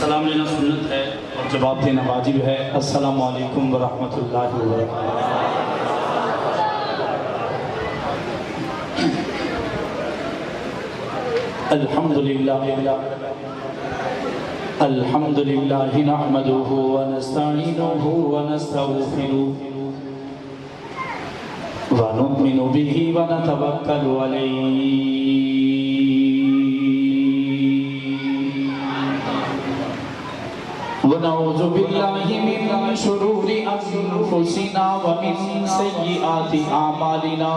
سلام لینا سنت ہے اور جواب دینا واجب ہے۔ السلام علیکم ورحمۃ اللہ وبرکاتہ۔ الحمد للہ نحمده ونستعینه ونستغفره ونؤمن به ونتوکل علیہ ونعوذ باللہ من شرور انفسنا ومن سیئات اعمالنا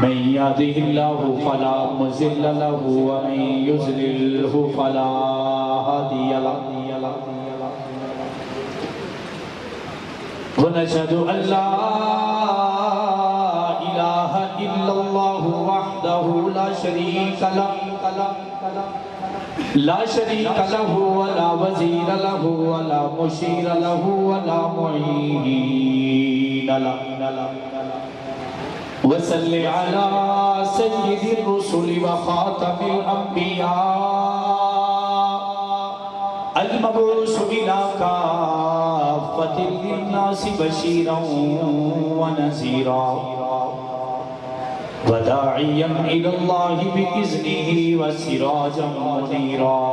من يهده الله فلا مضل له ومن يضلل فلا هادي له ونشهد ان لا اله الا الله وحده لا شريك له ولا وزير له ولا مشير له ولا معين له وصل على سيد الرسل وخاتم الأنبياء المبعوث إلى كافة للناس بشيرا ونذيرا وداعيا إلى الله بإذنه وسراجا منيرا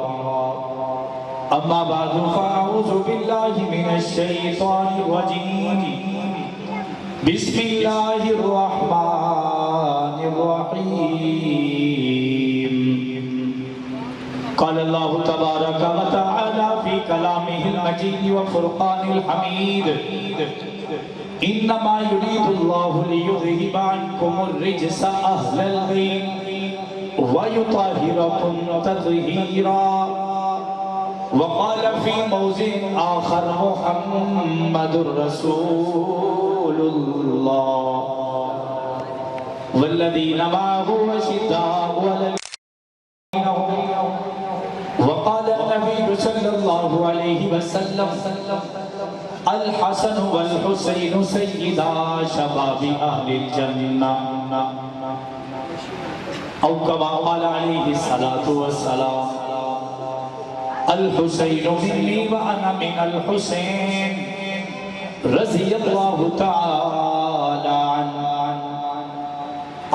أما بعد فأعوذ بالله من الشيطان الرجيم بسم اللہ الرحمن الرحیم قال اللہ تبارک و تعالی فی کلامہ المجید وفرقان الحمید انما یرید اللہ لیذہب عنکم الرجس اہل البیت ویطہرکم تطہیرا وقال في موضع آخر محمد رسول الله والذين معه أشداء على وقال النبي صلى الله عليه وسلم الحسن والحسين سيدا شباب أهل الجنة أو كما قال عليه الصلاة والسلام الحسین منی وانا من الحسین رضی اللہ تعالی عنہ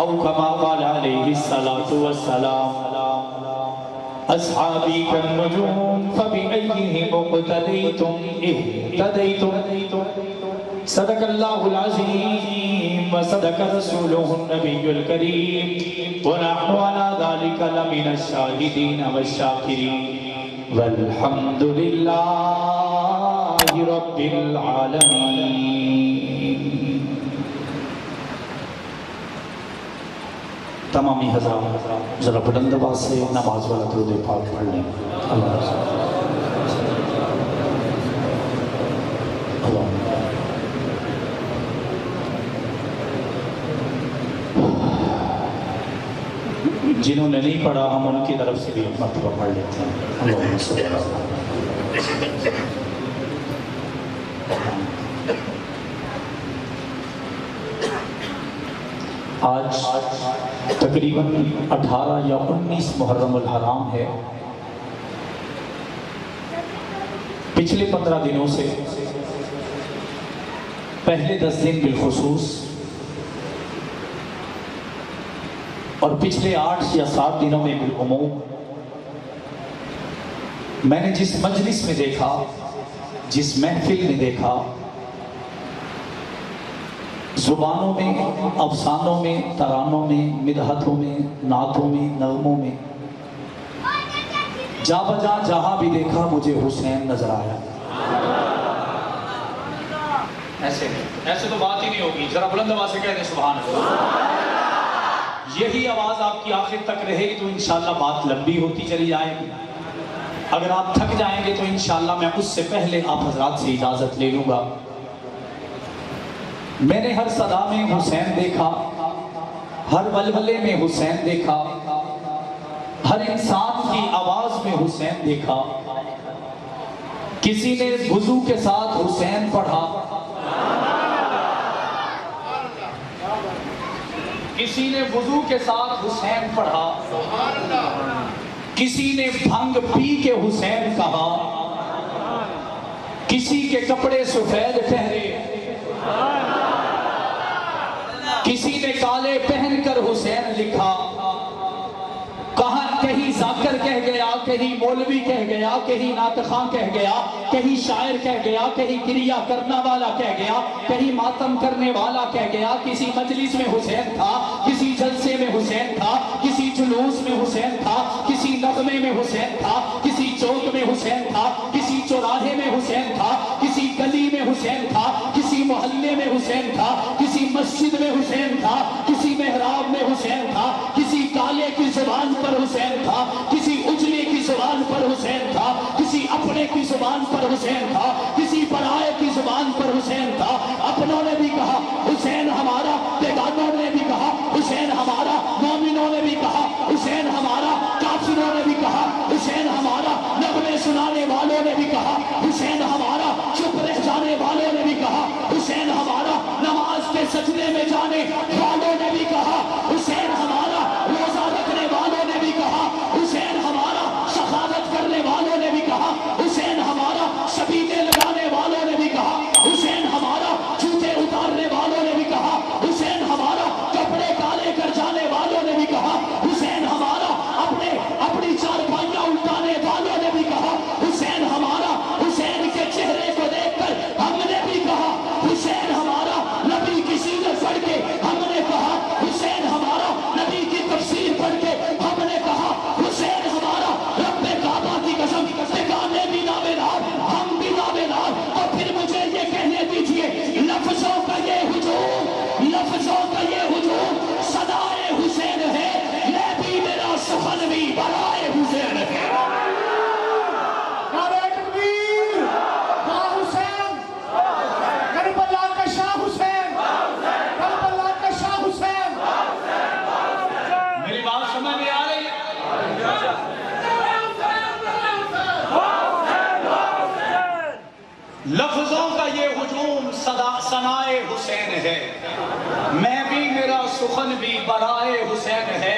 او کما قال علیہ الصلاة والسلام اصحابی کالنجوم فبأیہم اقتدیتم اہتدیتم صدق اللہ العظیم وصدق رسولہ النبی الکریم ونحن على ذلك لمن الشاہدین والشاکرین والحمد للہ رب العالمین۔ تمامی حضرات ذرا بلند آواز سے نماز والا درود پاک پڑھ لیں۔ جنہوں نے نہیں پڑھا ہم ان کی طرف سے بھی ایک مرتبہ پڑھ لیتے ہیں۔ اللہم صلی اللہ علیہ وسلم۔ آج تقریباً 18 یا 19 محرم الحرام ہے۔ پچھلے 15 دنوں سے پہلے 10 دن بالخصوص اور پچھلے 8 یا 7 دنوں میں بالعموم میں نے جس مجلس میں دیکھا، جس محفل میں دیکھا، زبانوں میں، افسانوں میں، ترانوں میں، مدحتوں میں، نعتوں میں، نغموں میں، جا بجا جہاں بھی دیکھا مجھے حسین نظر آیا۔ ایسے تو بات ہی نہیں ہوگی، ذرا بلند آواز سے کہہ دیں سبحان اللہ۔ یہی آواز آپ کی آخر تک رہے گی تو انشاءاللہ بات لمبی ہوتی چلی جائے گی۔ اگر آپ تھک جائیں گے تو انشاءاللہ میں اس سے پہلے آپ حضرات سے اجازت لے لوں گا۔ میں نے ہر صدا میں حسین دیکھا، ہر ولولے میں حسین دیکھا، ہر انسان کی آواز میں حسین دیکھا۔ کسی نے وضو کے ساتھ حسین پڑھا، کسی نے وضو کے ساتھ حسین پڑھا، کسی نے بھنگ پی کے حسین کہا، کسی کے کپڑے سفید ٹھہرے، کسی نے کالے پہن کر حسین لکھا، کہیں ذاکر کہہ گیا، کہیں مولوی کہہ گیا، کہیں ناطخاں کہہ گیا، کہیں شاعر کہہ گیا، کہیں کریا کرنا والا کہہ گیا، کہیں ماتم کرنے والا کہہ گیا، کسی مجلس میں حسین تھا، کسی جلسے میں حسین تھا، کسی جلوس میں حسین تھا، کسی نغمے میں حسین تھا، کسی چوک میں حسین تھا، کسی چوراہے میں حسین تھا، کسی گلی میں حسین تھا، کسی محلے میں حسین تھا، کسی مسجد میں حسین تھا، کسی محراب میں حسین تھا، کسی کالے کی زبان پر حسین تھا، کسی اجلے کی زبان پر حسین تھا، کسی اپنے کی زبان پر حسین تھا، کسی پرائے کی زبان پر حسین تھا۔ اپنوں نے بھی کہا حسین ہمارا، بیگانوں نے بھی کہا حسین ہمارا، مومنوں نے بھی کہا حسین ہمارا، کافروں نے بھی کہا حسین ہمارا، نغمے سنانے والوں نے بھی کہا حسین ہمارا، چپ رہ جانے والوں نے بھی کہا حسین ہمارا، نماز کے سجدے میں جانے والوں نے بھی کہا حسین ہمارا، روزہ رکھنے والوں نے بھی کہا حسین ہمارا، شہادت کرنے والوں نے بھی کہا حسین ہمارا، شبیلے لگانے والوں نے بھی کہا حسین ہمارا، جوتے اتارنے والوں نے بھی کہا حسین ہمارا، کپڑے کالے کر جانے والوں نے بھی کہا حسین ہمارا، اپنی چارپائیاں الٹانے والوں نے بھی کہا حسین ہمارا، حسین کے چہرے کو دیکھ کر ہم نے بھی کہا حسین ہمارا، نبی کی سیرت پڑھ کے ہم نے کہا حسین ہمارا، نبی کی تفسیر پڑھ کے ہم نے کہا حسین ہمارا، رب کعبہ کی قسم ٹھکانے بھی دعویدار، ہم بھی دعویدار۔ تو پھر مجھے یہ کہنے دیجئے لفظوں کا یہ ہجوم، لفظوں کا یہ ہجوم صدائے حسین ہے، میں بھی میرا سخن بھی برائے حسین ہے۔ نعرہ تکبیر، یا حسین، کربلا کا شاہ حسین، کربلا کا شاہ حسین۔ میری بات سمجھ میں آ رہی ہے؟ لفظوں کا یہ ہجوم ثنائے حسین ہے، میں بھی میرا سخن بھی برائے حسین ہے،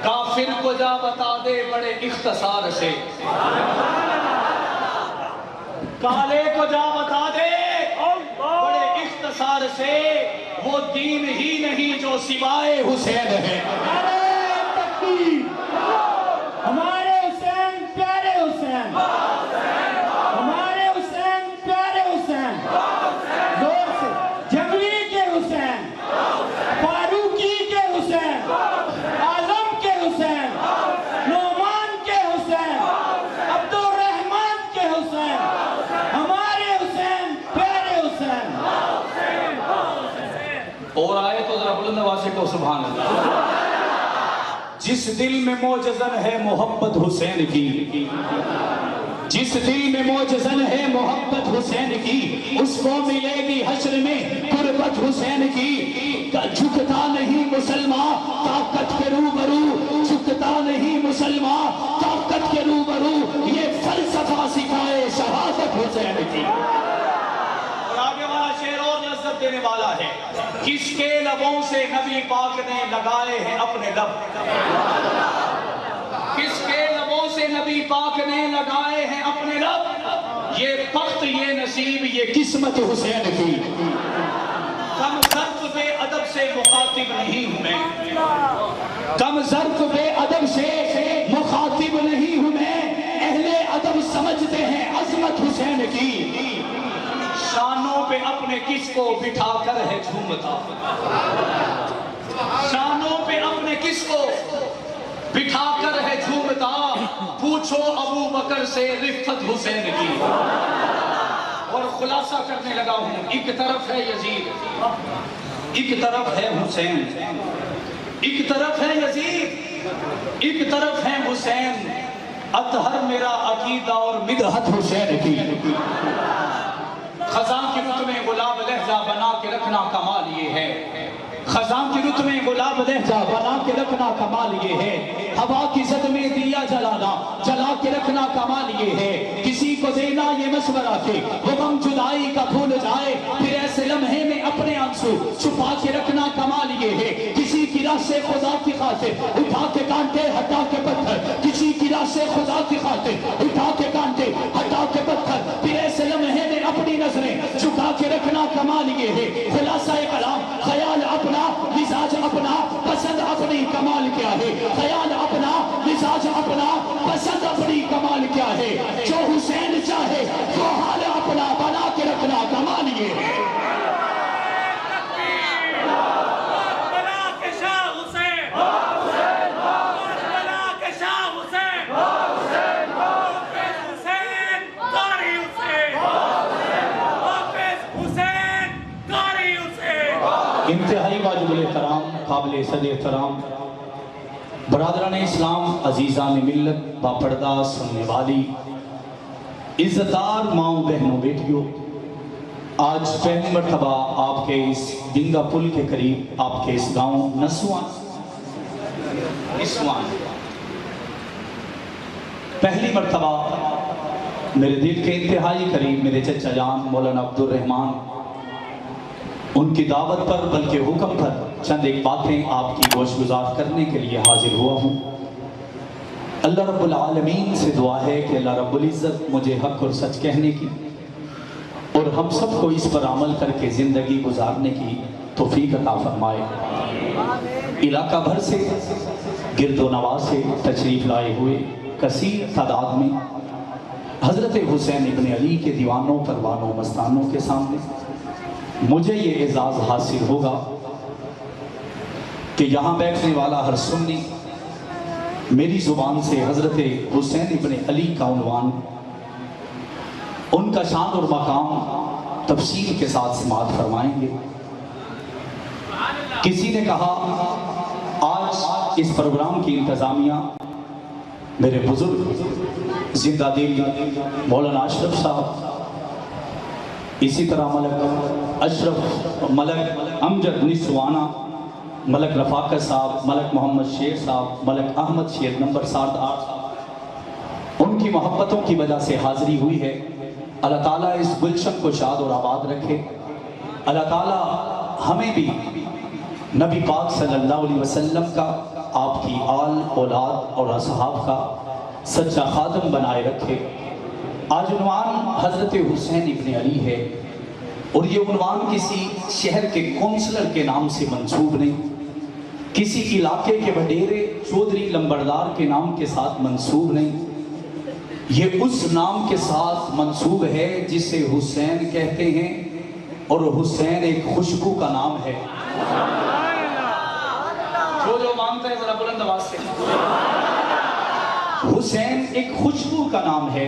کافر کو جا بتا دے بڑے اختصار سے، کالے کو جا بتا دے بڑے اختصار سے، وہ دین ہی نہیں جو سوائے حسین ہے۔ نعرہ تکبیر، ہمارے حسین پیارے حسین، ہمارے حسین پیارے حسین، زور سے، جنگلی کے حسین، فاروقی کے حسین، اعظم کے حسین، نعمان کے حسین، عبد الرحمن کے حسین، ہمارے حسین پیارے حسین۔ اور آئے تو ذرا بلند آواز سے کہو سبحان اللہ۔ جس دل میں موجزن ہے محبت حسین کی، جس دل میں موجزن ہے محبت حسین کی، اس کو ملے گی حشر میں قربت حسین کی۔ جھکتا نہیں مسلمان طاقت کے روبرو، جھکتا نہیں مسلمان طاقت کے روبرو، یہ فلسفہ سکھائے شہادت حسین کی۔ اور آگے والا شعر اور لذت دینے والا ہے، کس کے لبوں سے نبی پاک نے لگائے ہیں اپنے لب، کس کے لبوں سے نبی پاک نے لگائے ہیں اپنے لب، یہ بخت یہ نصیب یہ قسمت حسین کی۔ کم ظرف بے ادب سے مخاطب نہیں ہوں میں، کم ظرف بے ادب سے مخاطب نہیں ہوں میں، اہل ادب سمجھتے ہیں عظمت حسین کی۔ شانوں پہ اپنے کس کو بٹھا کر ہے جھومتا، شانوں پہ اپنے کس کو بٹھا کر ہے جھومتا، پوچھو ابو بکر سے رفت حسین کی۔ اور خلاصہ کرنے لگا ہوں، ایک طرف ہے یزید، ایک طرف ہے حسین، ایک طرف ہے یزید، ایک طرف ہے حسین، اطہر میرا عقیدہ اور مدحت حسین کی۔ خزاں کی رت میں گلاب لہجہ بنا کے رکھنا کمال یہ ہے، خزاں کی رت میں گلاب لہجہ بنا کے رکھنا کمال یہ ہے، ہوا کی زد میں دیا جلانا جلا کے رکھنا کمال یہ ہے، کسی کو دینا یہ مشورہ کہ وہ غم جدائی کا بھول جائے، پھر ایسے لمحے میں اپنے آنسو چھپا کے رکھنا کمال یہ ہے، کسی کی راہ سے خدا کی خاطر اٹھا کے کانٹے ہٹا کے پتھر، کسی کی راستے خدا کی خاطر اٹھا کے کانٹے ہٹا کے پتھر، پھر ایسے لمحے میں اپنی نظریں جھکا کے رکھنا کمال یہ ہے۔ خلاصہ کلام، خیال اپنا، مزاج اپنا، پسند اپنی، کمال کیا ہے؟ خیال اپنا، مزاج اپنا، پسند اپنی، کمال کیا ہے؟ جو حسین چاہے وہ حال اپنا بنا کے رکھنا کمال یہ ہے۔ انتہائی واجب الاحترام، قابل عزت احترام برادران اسلام، عزیزان ملت، باپردہ سننے والی عزتدار ماؤں بہنوں بیٹیوں، آج پہلی مرتبہ آپ کے اس بنگا پل کے قریب آپ کے اس گاؤں نسوان پہلی مرتبہ میرے دل کے انتہائی قریب میرے چچا جان مولانا عبد الرحمان، ان کی دعوت پر بلکہ حکم پر چند ایک باتیں آپ کی گوش گزار کرنے کے لیے حاضر ہوا ہوں۔ اللہ رب العالمین سے دعا ہے کہ اللہ رب العزت مجھے حق اور سچ کہنے کی اور ہم سب کو اس پر عمل کر کے زندگی گزارنے کی توفیق عطا فرمائے۔ علاقہ بھر سے، گرد و نواح سے تشریف لائے ہوئے کثیر تعداد میں حضرت حسین ابن علی کے دیوانوں، پروانوں، مستانوں کے سامنے مجھے یہ اعزاز حاصل ہوگا کہ یہاں بیٹھنے والا ہر سنی میری زبان سے حضرت حسین ابن علی کا عنوان، ان کا شان اور مقام تفصیل کے ساتھ سماعت فرمائیں گے۔ کسی نے کہا آج اس پروگرام کی انتظامیہ میرے بزرگ زندہ دل مولانا اشرف صاحب، اسی طرح ملک اشرف، ملک امجد نسوانہ، ملک رفاقت صاحب، ملک محمد شیر صاحب، ملک احمد شیر نمبر 7 ان کی محبتوں کی وجہ سے حاضری ہوئی ہے۔ اللہ تعالیٰ اس گلشن کو شاد اور آباد رکھے۔ اللہ تعالیٰ ہمیں بھی نبی پاک صلی اللہ علیہ وسلم کا، آپ کی آل اولاد اور اصحاب کا سچا خادم بنائے رکھے۔ آج عنوان حضرت حسین ابن علی ہے اور یہ عنوان کسی شہر کے کونسلر کے نام سے منسوب نہیں، کسی علاقے کے وڈیرے چودھری لمبردار کے نام کے ساتھ منسوب نہیں، یہ اس نام کے ساتھ منسوب ہے جسے حسین کہتے ہیں، اور حسین ایک خوشبو کا نام ہے۔ جو مانگتا ہے ذرا بلند آواز سے، حسین ایک خوشبو کا نام ہے۔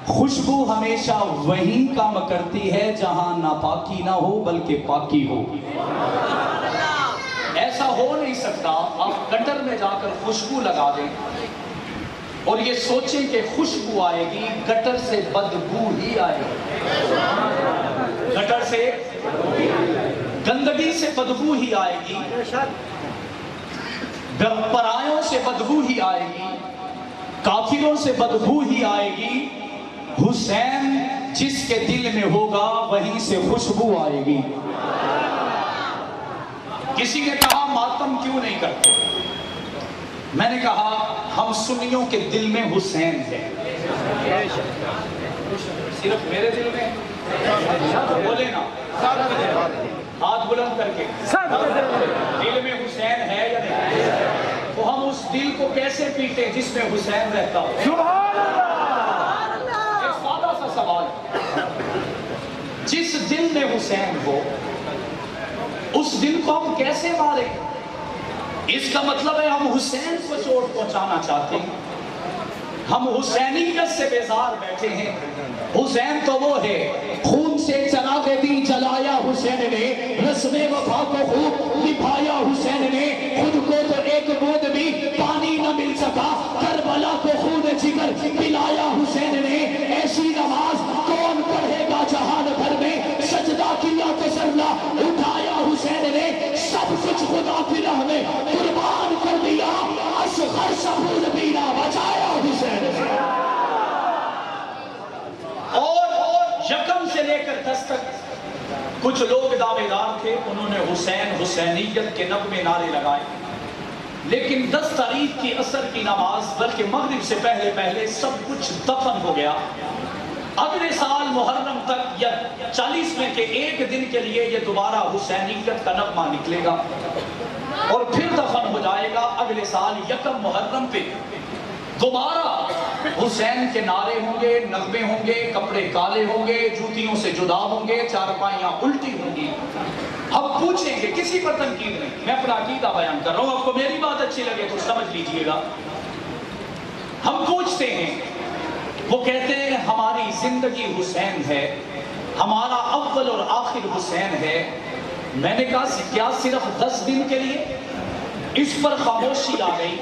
خوشبو ہمیشہ وہیں کام کرتی ہے جہاں ناپاکی نہ ہو بلکہ پاکی ہو۔ ایسا ہو نہیں سکتا آپ گٹر میں جا کر خوشبو لگا دیں اور یہ سوچیں کہ خوشبو آئے گی، گٹر سے بدبو ہی آئے گی، گٹر سے گندگی سے بدبو ہی آئے گی، پرایوں سے بدبو ہی آئے گی، کافروں سے بدبو ہی آئے گی۔ حسین جس کے دل میں ہوگا وہیں سے خوشبو آئے گی۔ کسی نے کہا ماتم کیوں نہیں کرتے؟ میں نے کہا ہم سنیوں کے دل میں حسین ہے، صرف میرے دل میں؟ بولے نا، ہاتھ بلند کر کے، دل میں حسین ہے یا نہیں؟ تو ہم اس دل کو کیسے پیٹے جس میں حسین رہتا ہو؟ ایک سادہ سا سوال، جس دل میں حسین ہو اس دل کو ہم کیسے مارے؟ اس کا مطلب ہے ہم حسین کو چوٹ پہنچانا چاہتے ہیں، ہم حسینیت سے بیزار بیٹھے ہیں۔ حسین تو وہ ہے، خون سے چراغ دی جلایا حسین نے، رسم وفا کو خوب نبھایا حسین نے، خود کو تو ایک بوند بھی پانی نہ مل سکا، کربلا کو خون جگر پلایا حسین نے۔ ایسی نماز کون پڑھے گا جہان بھر میں، سجدہ کیا تو سرنا اٹھایا حسین نے، سب کچھ خدا کی راہ میں قربان کر دیا، اصغر سبول بھی نہ بچایا حسین نے۔ اور یکم سے لے کر 10 تک کچھ لوگ دعوے دار تھے، انہوں نے حسین حسینیت کے نغمے نعرے لگائے، لیکن 10 تاریخ کی عصر کی نماز بلکہ مغرب سے پہلے پہلے سب کچھ دفن ہو گیا. اگلے سال محرم تک یا 40ویں کے ایک دن کے لیے یہ دوبارہ حسینیت کا نغمہ نکلے گا اور پھر دفن ہو جائے گا. اگلے سال یکم محرم پہ دوبارہ حسین کے نعرے ہوں گے، نغمے ہوں گے، کپڑے کالے ہوں گے، جوتیوں سے جدا ہوں گے، چارپائیاں الٹی ہوں گی. ہم پوچھیں گے، کسی پر تنقید نہیں، میں اپنا عقیدہ بیان کر رہا ہوں، آپ کو میری بات اچھی لگے تو سمجھ لیجئے گا. ہم پوچھتے ہیں، وہ کہتے ہیں ہماری زندگی حسین ہے، ہمارا اول اور آخر حسین ہے. میں نے کہا کیا صرف 10 دن کے لیے؟ اس پر خاموشی آ گئی.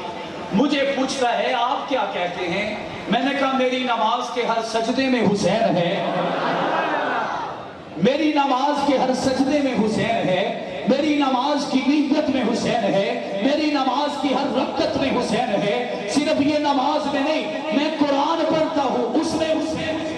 مجھے پوچھتا ہے آپ کیا کہتے ہیں؟ میں نے کہا میری نماز کے ہر سجدے میں حسین ہے، میری نماز کے ہر سجدے میں حسین ہے، میری نماز کی نیت میں حسین ہے، میری نماز کی ہر رکعت میں حسین ہے. صرف یہ نماز میں نہیں، میں قرآن پڑھتا ہوں اس میں حسین ہے،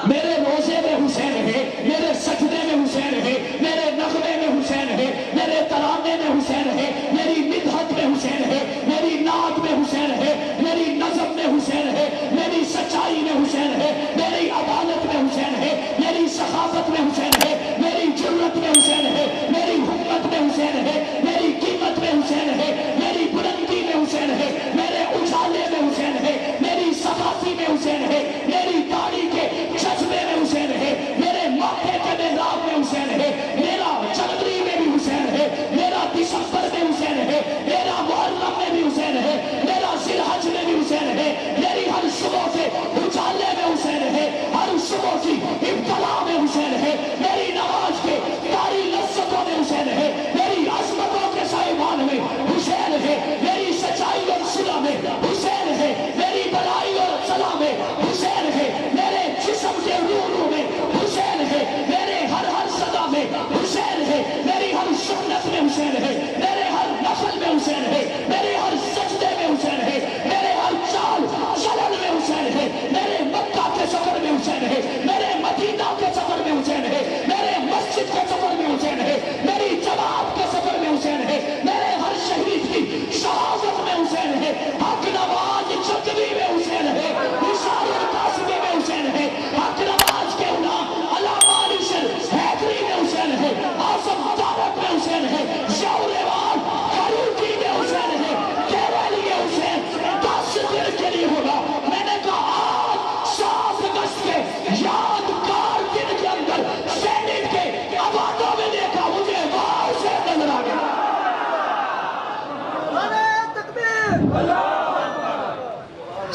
میرے روزے میں حسین ہے، میرے سجدے میں حسین ہے، میرے نغمے میں حسین ہے، میرے ترانے میں حسین ہے، میری مدحت میں حسین ہے، میری نعت میں حسین ہے، میری نظم میں حسین ہے، میری سچائی میں حسین ہے، میری عدالت میں حسین ہے، میری سخاوت میں حسین ہے، میری جرت میں حسین ہے، میری حکمت میں حسین ہے، میری قیمت میں حسین ہے، میری بلندی میں حسین ہے، میرے اجالے میں حسین ہے، میری صفائی میں حسین ہے، میری داڑھی کے جذبے میں حسین ہے، میرے ماتھے کے محراب میں حسین ہے، میرا جنوری میں بھی حسین ہے، میرا دسمبر میں حسین ہے، میرا محرم میں بھی حسین ہے، میرا ذی الحج میں بھی حسین ہے، میری ہر صبح کے اجالے میں حسین ہے، ہر صبح کی ابتدا میں حسین ہے، میری نماز کے پیاری لذتوں میں حسین ہے، میری عظمتوں کے سائبان میں حسین ہے، میری سچائی اور صلح میں حسین ہے، میری بلائی اور صلاح میں حسین ہے، میرے جسم کے روح میں حسین ہے، میرے ہر صدا میں حسین ہے، میری ہر سنت میں حسین ہے، میرے ہر نفل میں حسین ہے، میرے ہر سجدے میں حسین ہے، میرے ہر چال چلن میں حسین ہے، میرے مکہ کے سفر میں حسین ہے، میرے مدینہ کے سفر میں حسین ہے، میرے مسجد کے سفر میں حسین ہے، میری جماعت کے سفر میں حسین ہے، میرے ہر شہید کی شہادت میں حسین ہے، حق نواز چکوی میں حسین ہے، نثار القاسمی میں حسین ہے، حق نواز کے غلام علامہ علی شیر حیدری میں حسین ہے، اعظم طارق میں حسین ہے، شاہریوان فاروقی میں حسین ہے، کیرالی میں حسین 10 دن کے لیے ہوگا. میں نے کہا آج 7 اگست کے یادگار دن کے اندر سینٹ کے آبادوں میں دیکھا، مجھے وہاں حسین نظر آ گیا.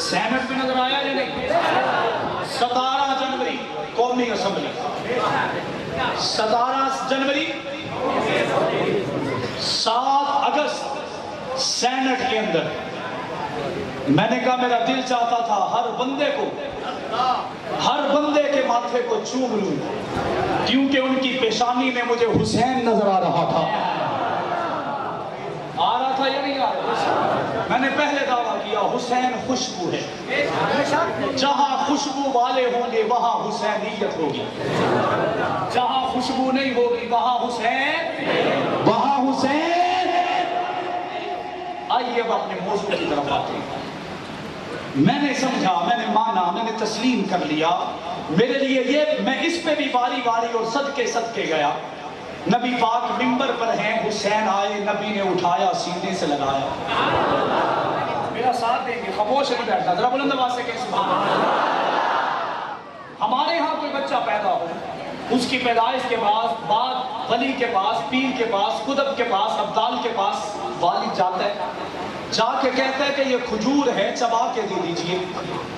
سینٹ میں نظر آیا یا نہیں؟ 17 جنوری قومی اسمبلی، 17 جنوری، 7 اگست سینٹ کے اندر. میں نے کہا میرا دل چاہتا تھا ہر بندے کے ماتھے کو چوم لوں، کیونکہ ان کی پیشانی میں مجھے حسین نظر آ رہا تھا. آ رہا تھا یا نہیں آ رہا؟ میں نے پہلے دعویٰ کیا حسین خوشبو ہے، جہاں خوشبو والے ہوں گے وہاں حسینیت ہوگی، جہاں خوشبو نہیں ہوگی وہاں حسین، وہاں حسین. آئیے اب اپنے موضوع کی طرف آتے ہیں. میں نے سمجھا، میں نے مانا، میں نے تسلیم کر لیا. میرے لیے یہ، میں اس پہ بھی باری باری اور صدقے گیا. نبی پاک ممبر پر ہیں، حسین آئے، نبی نے اٹھایا، سینے سے لگایا. میرا ساتھ دیں گے، خاموش نہیں بیٹھنا، ذرا بلند آواز سے کہیں سبحان اللہ. ہمارے ہاں کوئی بچہ پیدا ہو، اس کی پیدائش کے بعد ولی کے پاس، پیر کے پاس، قطب کے پاس، ابدال کے پاس والد جاتا ہے، جا کے کہتا ہے کہ یہ کھجور ہے چبا کے دے دیجئے،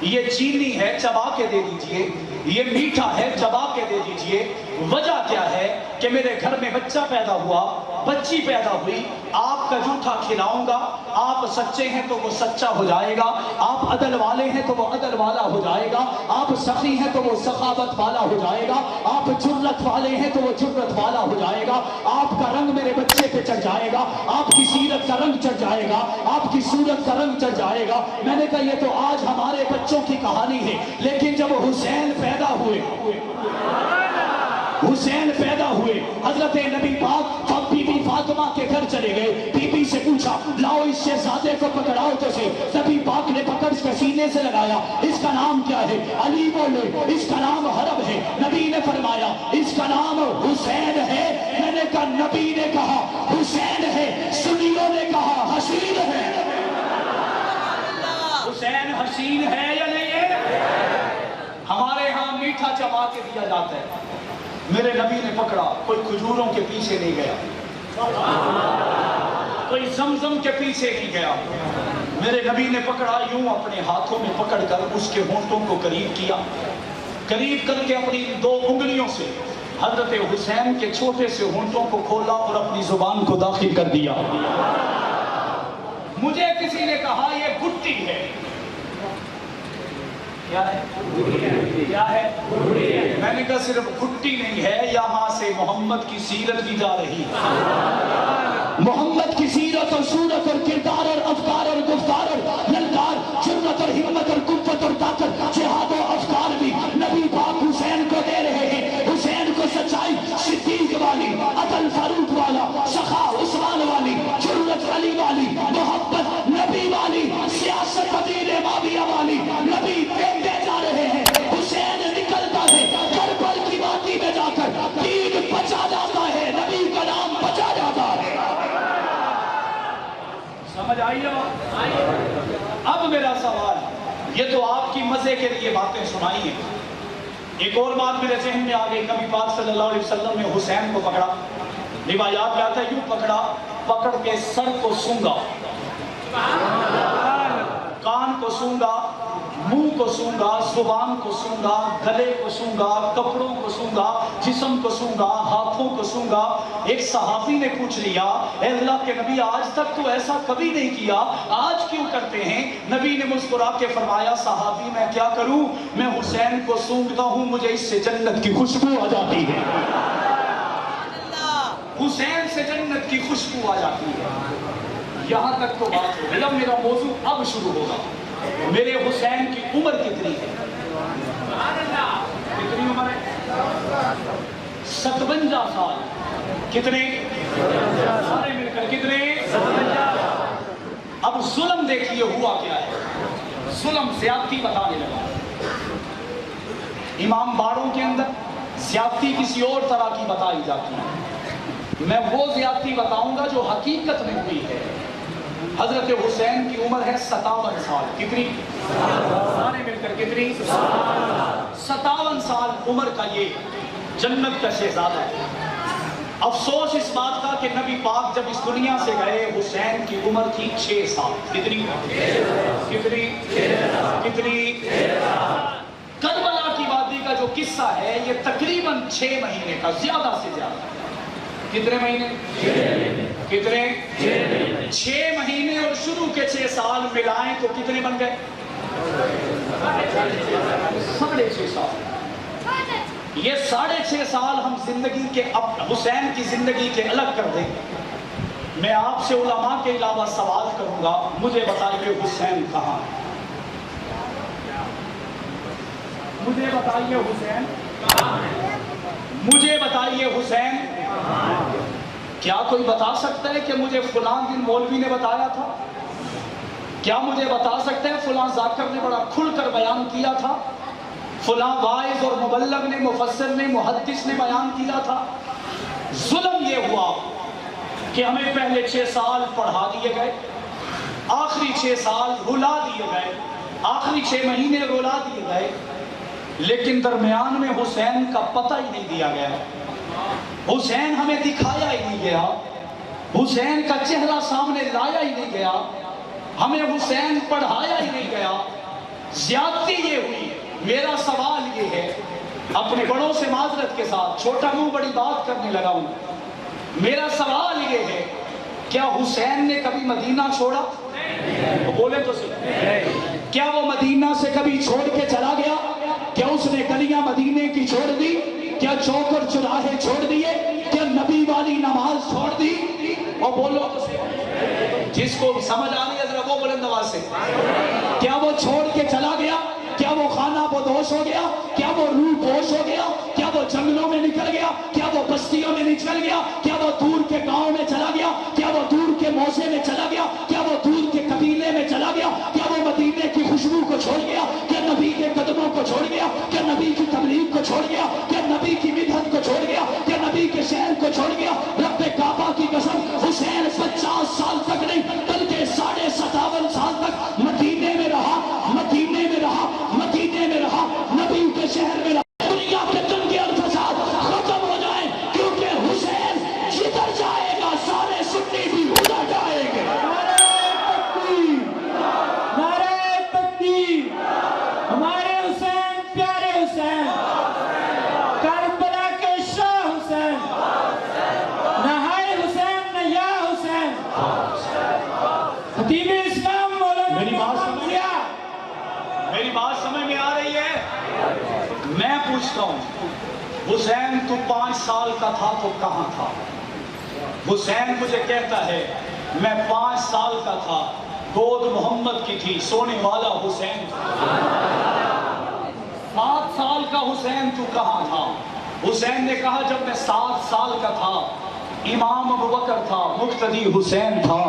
یہ چینی ہے چبا کے دے دیجئے، یہ میٹھا ہے چبا کے دے دیجئے. وجہ کیا ہے کہ میرے گھر میں بچہ پیدا ہوا، بچی پیدا ہوئی، آپ کا جھوٹا کھلاؤں گا، آپ سچے ہیں تو وہ سچا ہو جائے گا، آپ عدل والے ہیں تو وہ عدل والا ہو جائے گا، آپ سخی ہیں تو وہ سخاوت والا ہو جائے گا، آپ جرت والے ہیں تو وہ جرت والا ہو جائے گا، آپ کا رنگ میرے بچے پہ چڑھ جائے گا، آپ کی سیرت کا رنگ چڑھ جائے گا، آپ کی صورت کا رنگ چڑھ جائے گا. میں نے کہا یہ تو آج ہمارے بچوں کی کہانی ہے، لیکن جب حسین پیدا ہوئے، حسین پیدا ہوئے، حضرت نبی پاک بی بی فاطمہ کے گھر چلے گئے. بی بی سے پوچھا لاؤ اس شہزادے کو پکڑاؤ تو سے. نبی پاک نے پکڑ کے سینے سے لگایا. اس کا نام کیا ہے؟ علی بولے. اس کا نام حرب ہے. نبی نے فرمایا اس کا نام حسین ہے. میں نے کہا نبی نے کہا حسین ہے, سنیوں نے کہا حسین ہے. حسین حسین ہے یا نہیں ہے؟ ہمارے ہاں میٹھا چبا کے دیا جاتا ہے. میرے نبی نے پکڑا, کوئی کھجوروں کے پیچھے نہیں گیا, کوئی زمزم کے پیچھے نہیں گیا. میرے نبی نے پکڑا, یوں اپنے ہاتھوں میں پکڑ کر اس کے ہونٹوں کو قریب کیا. قریب کر کے اپنی 2 انگلیوں سے حضرت حسین کے چھوٹے سے ہونٹوں کو کھولا اور اپنی زبان کو داخل کر دیا. مجھے کسی نے کہا یہ گٹی ہے. کیا ہے؟ کیا ہے؟ میں نے کہا صرف گٹی نہیں ہے, یہاں سے محمد کی سیرت بھی جا رہی ہے. محمد کی سیرت اور صورت اور کردار اور افکار اور گفتار اور للکار, جرت اور ہمت اور قوت اور طاقت, جہاد و افکار بھی نبی پاک حسین کو دے رہے ہیں. حسین کو سچائی صدیق والی, عدل فاروق والا, سخا عثمان والی, جرت علی والی, محبت نبی والی, سیاست مدینہ معاویہ والی نبی دیتے جا رہے ہیں. حسین نکلتا ہے کربل کی وادی میں جا کر دین بچا جاتا ہے, نبی کا نام بچا جاتا ہے. سمجھ آئی ہے؟ اب میرا سوال, یہ تو آپ کی مزے کے لیے باتیں سنائی ہیں. ایک اور بات میرے ذہن میں آ گئی. نبی پاک صلی اللہ علیہ وسلم نے حسین کو پکڑا. روایات میں آتا ہے یوں پکڑا, پکڑ کے سر کو سونگا, کان کو سونگا, منہ کو سونگا, زبان کو سونگا, گلے کو سونگا, کپڑوں کو سونگا, جسم کو سونگا, ہاتھوں کو سونگا. ایک صحابی نے پوچھ لیا اے اللہ کے نبی آج تک تو ایسا کبھی نہیں کیا, آج کیوں کرتے ہیں؟ نبی نے مسکرا کے فرمایا صحابی میں کیا کروں, میں حسین کو سونگتا ہوں, مجھے اس سے جنت کی خوشبو آ جاتی ہے. حسین سے جنت کی خوشبو آ جاتی ہے. یہاں تک تو بات ہو گئی. اب میرا موضوع اب شروع ہوگا. میرے حسین کی عمر کتنی ہے؟ کتنی عمر ہے؟ 57 سال. کتنے؟ سارے مل کر کتنے؟ 57. اب ظلم دیکھیے ہوا کیا ہے. ظلم زیادتی بتانے لگا. امام باڑوں کے اندر زیادتی کسی اور طرح کی بتائی جاتی ہے. میں وہ زیادتی بتاؤں گا جو حقیقت میں ہوئی ہے. حضرت حسین کی عمر ہے 57 سال. کتنی؟ سارے مل کر کتنی؟ 57 سال عمر کا یہ جنت کا شہزادہ ہے. افسوس اس بات کا کہ نبی پاک جب اس دنیا سے گئے حسین کی عمر تھی 6 سال. کتنی؟ کتنی؟ کتنی؟ کربلا کی وادی کا جو قصہ ہے یہ تقریباً 6 مہینے کا, زیادہ سے زیادہ. کتنے مہینے؟ کتنے؟ 6 مہینے اور شروع کے 6 سال ملائیں تو کتنے بن گئے؟ 6.5 سال. یہ 6.5 سال ہم زندگی کے, حسین کی زندگی کے الگ کر دیں. میں آپ سے علماء کے علاوہ سوال کروں گا, مجھے بتائیے حسین کہاں ہے؟ مجھے بتائیے حسین کہاں ہے؟ مجھے بتائیے حسین. کیا کوئی بتا سکتا ہے کہ مجھے فلاں دن مولوی نے بتایا تھا؟ کیا مجھے بتا سکتے ہیں فلاں ذاکر نے بڑا کھل کر بیان کیا تھا؟ فلاں واعظ اور مبلغ نے, مفسر نے, محدث نے بیان کیا تھا؟ ظلم یہ ہوا کہ ہمیں پہلے 6 سال پڑھا دیے گئے, آخری 6 سال رلا دیے گئے, آخری 6 مہینے رلا دیے گئے, لیکن درمیان میں حسین کا پتہ ہی نہیں دیا گیا. حسین ہمیں دکھایا ہی نہیں گیا, حسین کا چہرہ سامنے لایا ہی نہیں گیا, ہمیں حسین پڑھایا ہی نہیں گیا. زیادتی یہ ہوئی. میرا سوال یہ ہے, اپنے بڑوں سے معذرت کے ساتھ, چھوٹا منہ بڑی بات کرنے لگا ہوں, میرا سوال یہ ہے کیا حسین نے کبھی مدینہ چھوڑا؟ بولے تو صحیح. کیا وہ مدینہ سے کبھی چھوڑ کے چلا گیا؟ کیا اس نے گلیاں مدینے کی چھوڑ دی؟ کیا چوک اور چراہے چھوڑ دیے؟ کیا نبی والی نماز چھوڑ دی؟ اور بولو تو صحیح. جس کو سمجھ آ رہی ہے ذرا وہ بلند آواز سے. کیا وہ چھوڑ کے چلا گیا؟ کیا وہ خانہ بدوش ہوش ہو گیا؟ کیا وہ روح ہوش ہو گیا؟ کیا وہ جنگلوں میں نکل گیا؟ کیا وہ بستیوں میں نکل گیا؟ کیا وہ دور کے گاؤں میں چلا گیا؟ کیا وہ دور کے موزے میں چلا گیا؟ کیا وہ دور کے قبیلے میں چلا گیا؟ کیا وہ مدینے کی خوشبو کو چھوڑ گیا؟ کیا نبی کے قدموں کو چھوڑ گیا؟ کیا نبی کی تبلیغ کو چھوڑ گیا؟ کیا نبی کی مدحت کو چھوڑ گیا؟ کیا نبی کے شہر کو چھوڑ گیا؟ رب کعبہ کی قسم حسین 50 سال تک نہیں بلکہ 57.5 سال تک مدینے میں رہا، مدینے میں رہا، مدینے میں رہا، نبی کے شہر میں رہا۔ دنیا کے دنگے اور فساد ختم ہو جائیں، کیونکہ حسین جدھر جائے گا سارے سنی بھی ادھر جائیں گے۔ نعرہ تکبیر، ہمارے حسین پیارے حسین، کربلا کے شاہ حسین، نہائے حسین نہ یا حسین، خطیب اسلام مولانا میری بات سمجھ میری بات سمجھ میں آ رہی ہے؟ میں پوچھتا ہوں، حسین تو 5 سال کا تھا تو کہاں تھا؟ حسین مجھے کہتا ہے میں 5 سال کا تھا، گود محمد کی تھی، سونے والا حسین تھا۔ 7 سال کا حسین تو کہاں تھا؟ حسین نے کہا جب میں 7 سال کا تھا امام ابوبکر تھا، مقتدی حسین تھا۔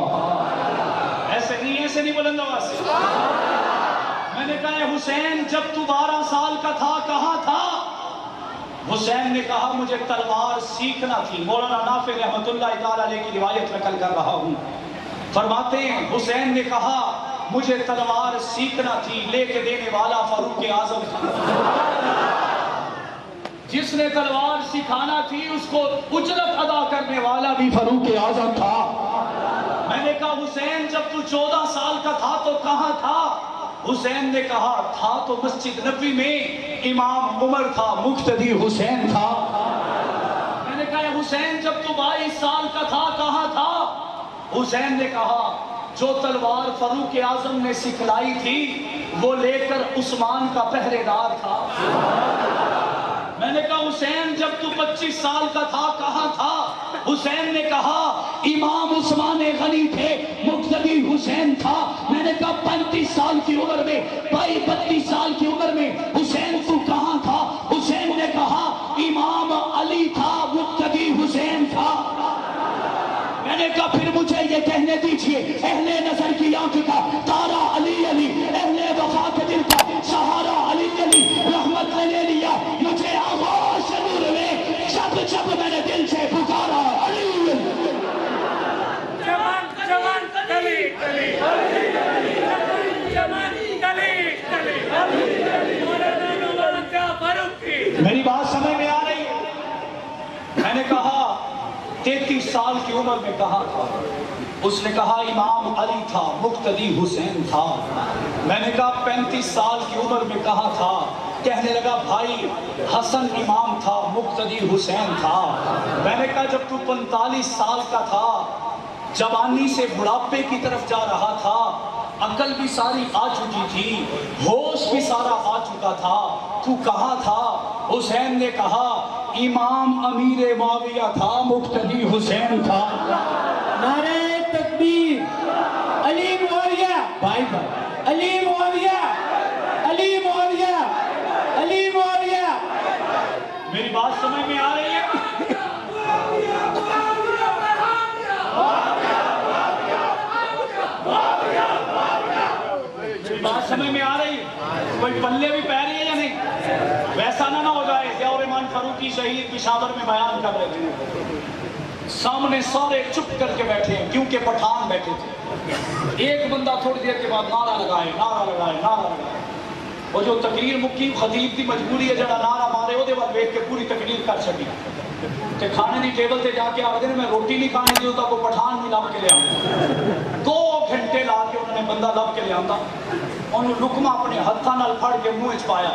ایسے نہیں بلند آواز سے۔ میں نے کہا حسین جب تو 12 سال کا تھا کہاں تھا؟ حسین نے کہا مجھے تلوار سیکھنا تھی۔ مولانا نافع رحمت اللہ تعالیٰ علیہ کی روایت نقل کر رہا ہوں، فرماتے ہیں حسین نے کہا مجھے تلوار سیکھنا تھی، لے کے دینے والا فاروق اعظم تھا۔ جس نے تلوار سکھانا تھی اس کو اجرت ادا کرنے والا بھی فاروق اعظم تھا۔ میں نے کہا حسین جب تو 14 سال کا تھا تو کہاں تھا؟ حسین نے کہا تھا تو مسجد نبوی میں، امام عمر تھا، مقتدی حسین تھا۔ میں نے کہا حسین جب تو 22 سال کا تھا کہاں تھا؟ حسین نے کہا جو تلوار فاروق اعظم نے سکھلائی تھی وہ لے کر عثمان کا پہرے دار تھا۔ میں نے کہا حسین جب تو 25 سال کا تھا کہاں تھا؟ حسین نے کہا امام عثمان غنی تھے، مقتدی حسین تھا۔ میں نے کہا 35 سال کی عمر میں، 32 سال کی عمر میں حسین تو کہاں تھا؟ حسین نے کہا امام علی تھا، مقتدی حسین تھا۔ میں نے کہا پھر مجھے یہ کہنے دیجئے اہل نظر کی آنکھ کا تارا علی علی، اہل وفا کے دل کا سہارا علی علی، رحمت نے لے لیا مجھے آغاز نور میں، جب جب میں نے دل سے پکارا علی علی۔ جوان جوان کلی کلی جوان کلی کلی مولانا فاروق کی۔ میری بات سمجھ میں آ رہی ہے؟ میں نے کہا 33 سال کی عمر میں کہاں تھا؟ اس نے کہا امام علی تھا، مقتدی حسین تھا۔ میں نے کہا 35 سال کی عمر میں کہاں تھا؟ کہنے لگا بھائی حسن امام تھا، مقتدی حسین تھا۔ میں نے کہا جب تو 45 سال کا تھا، جوانی سے بڑھاپے کی طرف جا رہا تھا، عقل بھی ساری آ چکی تھی، ہوش بھی سارا آ چکا تھا، تو کہاں تھا؟ حسین نے کہا امام امیر معاویہ تھا، مقتدی حسین تھا۔ نعرہ تکبیر، علی معاویہ، بھائی بھائی، علی معاویہ، علی معاویہ، علی معاویہ۔ میری بات سمجھ میں آ رہی ہے؟ میری بات سمجھ میں آ رہی ہے؟ کوئی پلے بھی پہ رہی ہے یا نہیں؟ ویسا نہ ہو جائے ضیاء الرحمان فاروقی شہید پشاور میں بیان کر رہے تھے، سامنے سارے چپ کر کے بیٹھے ہیں کیونکہ پٹھان بیٹھے تھے۔ ایک بندہ تھوڑی دیر کے بعد نعرہ لگائے، نعرہ لگائے، نعرہ لگائے۔ وہ جو تقریر مکی خطیب دی مجبوری ہے جڑا نعرہ مارے وہ دے بعد بیٹھ کے پوری تقریر کر سکی کہ کھانے دی ٹیبل تے جا کے آگے میں روٹی نہیں کھانے دی ہوتا کو پٹھان بھی لب کے لے آؤں۔ 2 گھنٹے لا کے انہوں نے بندہ لب کے لے آتا، انہوں لکمہ اپنے ہتھاں نال پھڑ کے منہ وچ پایا،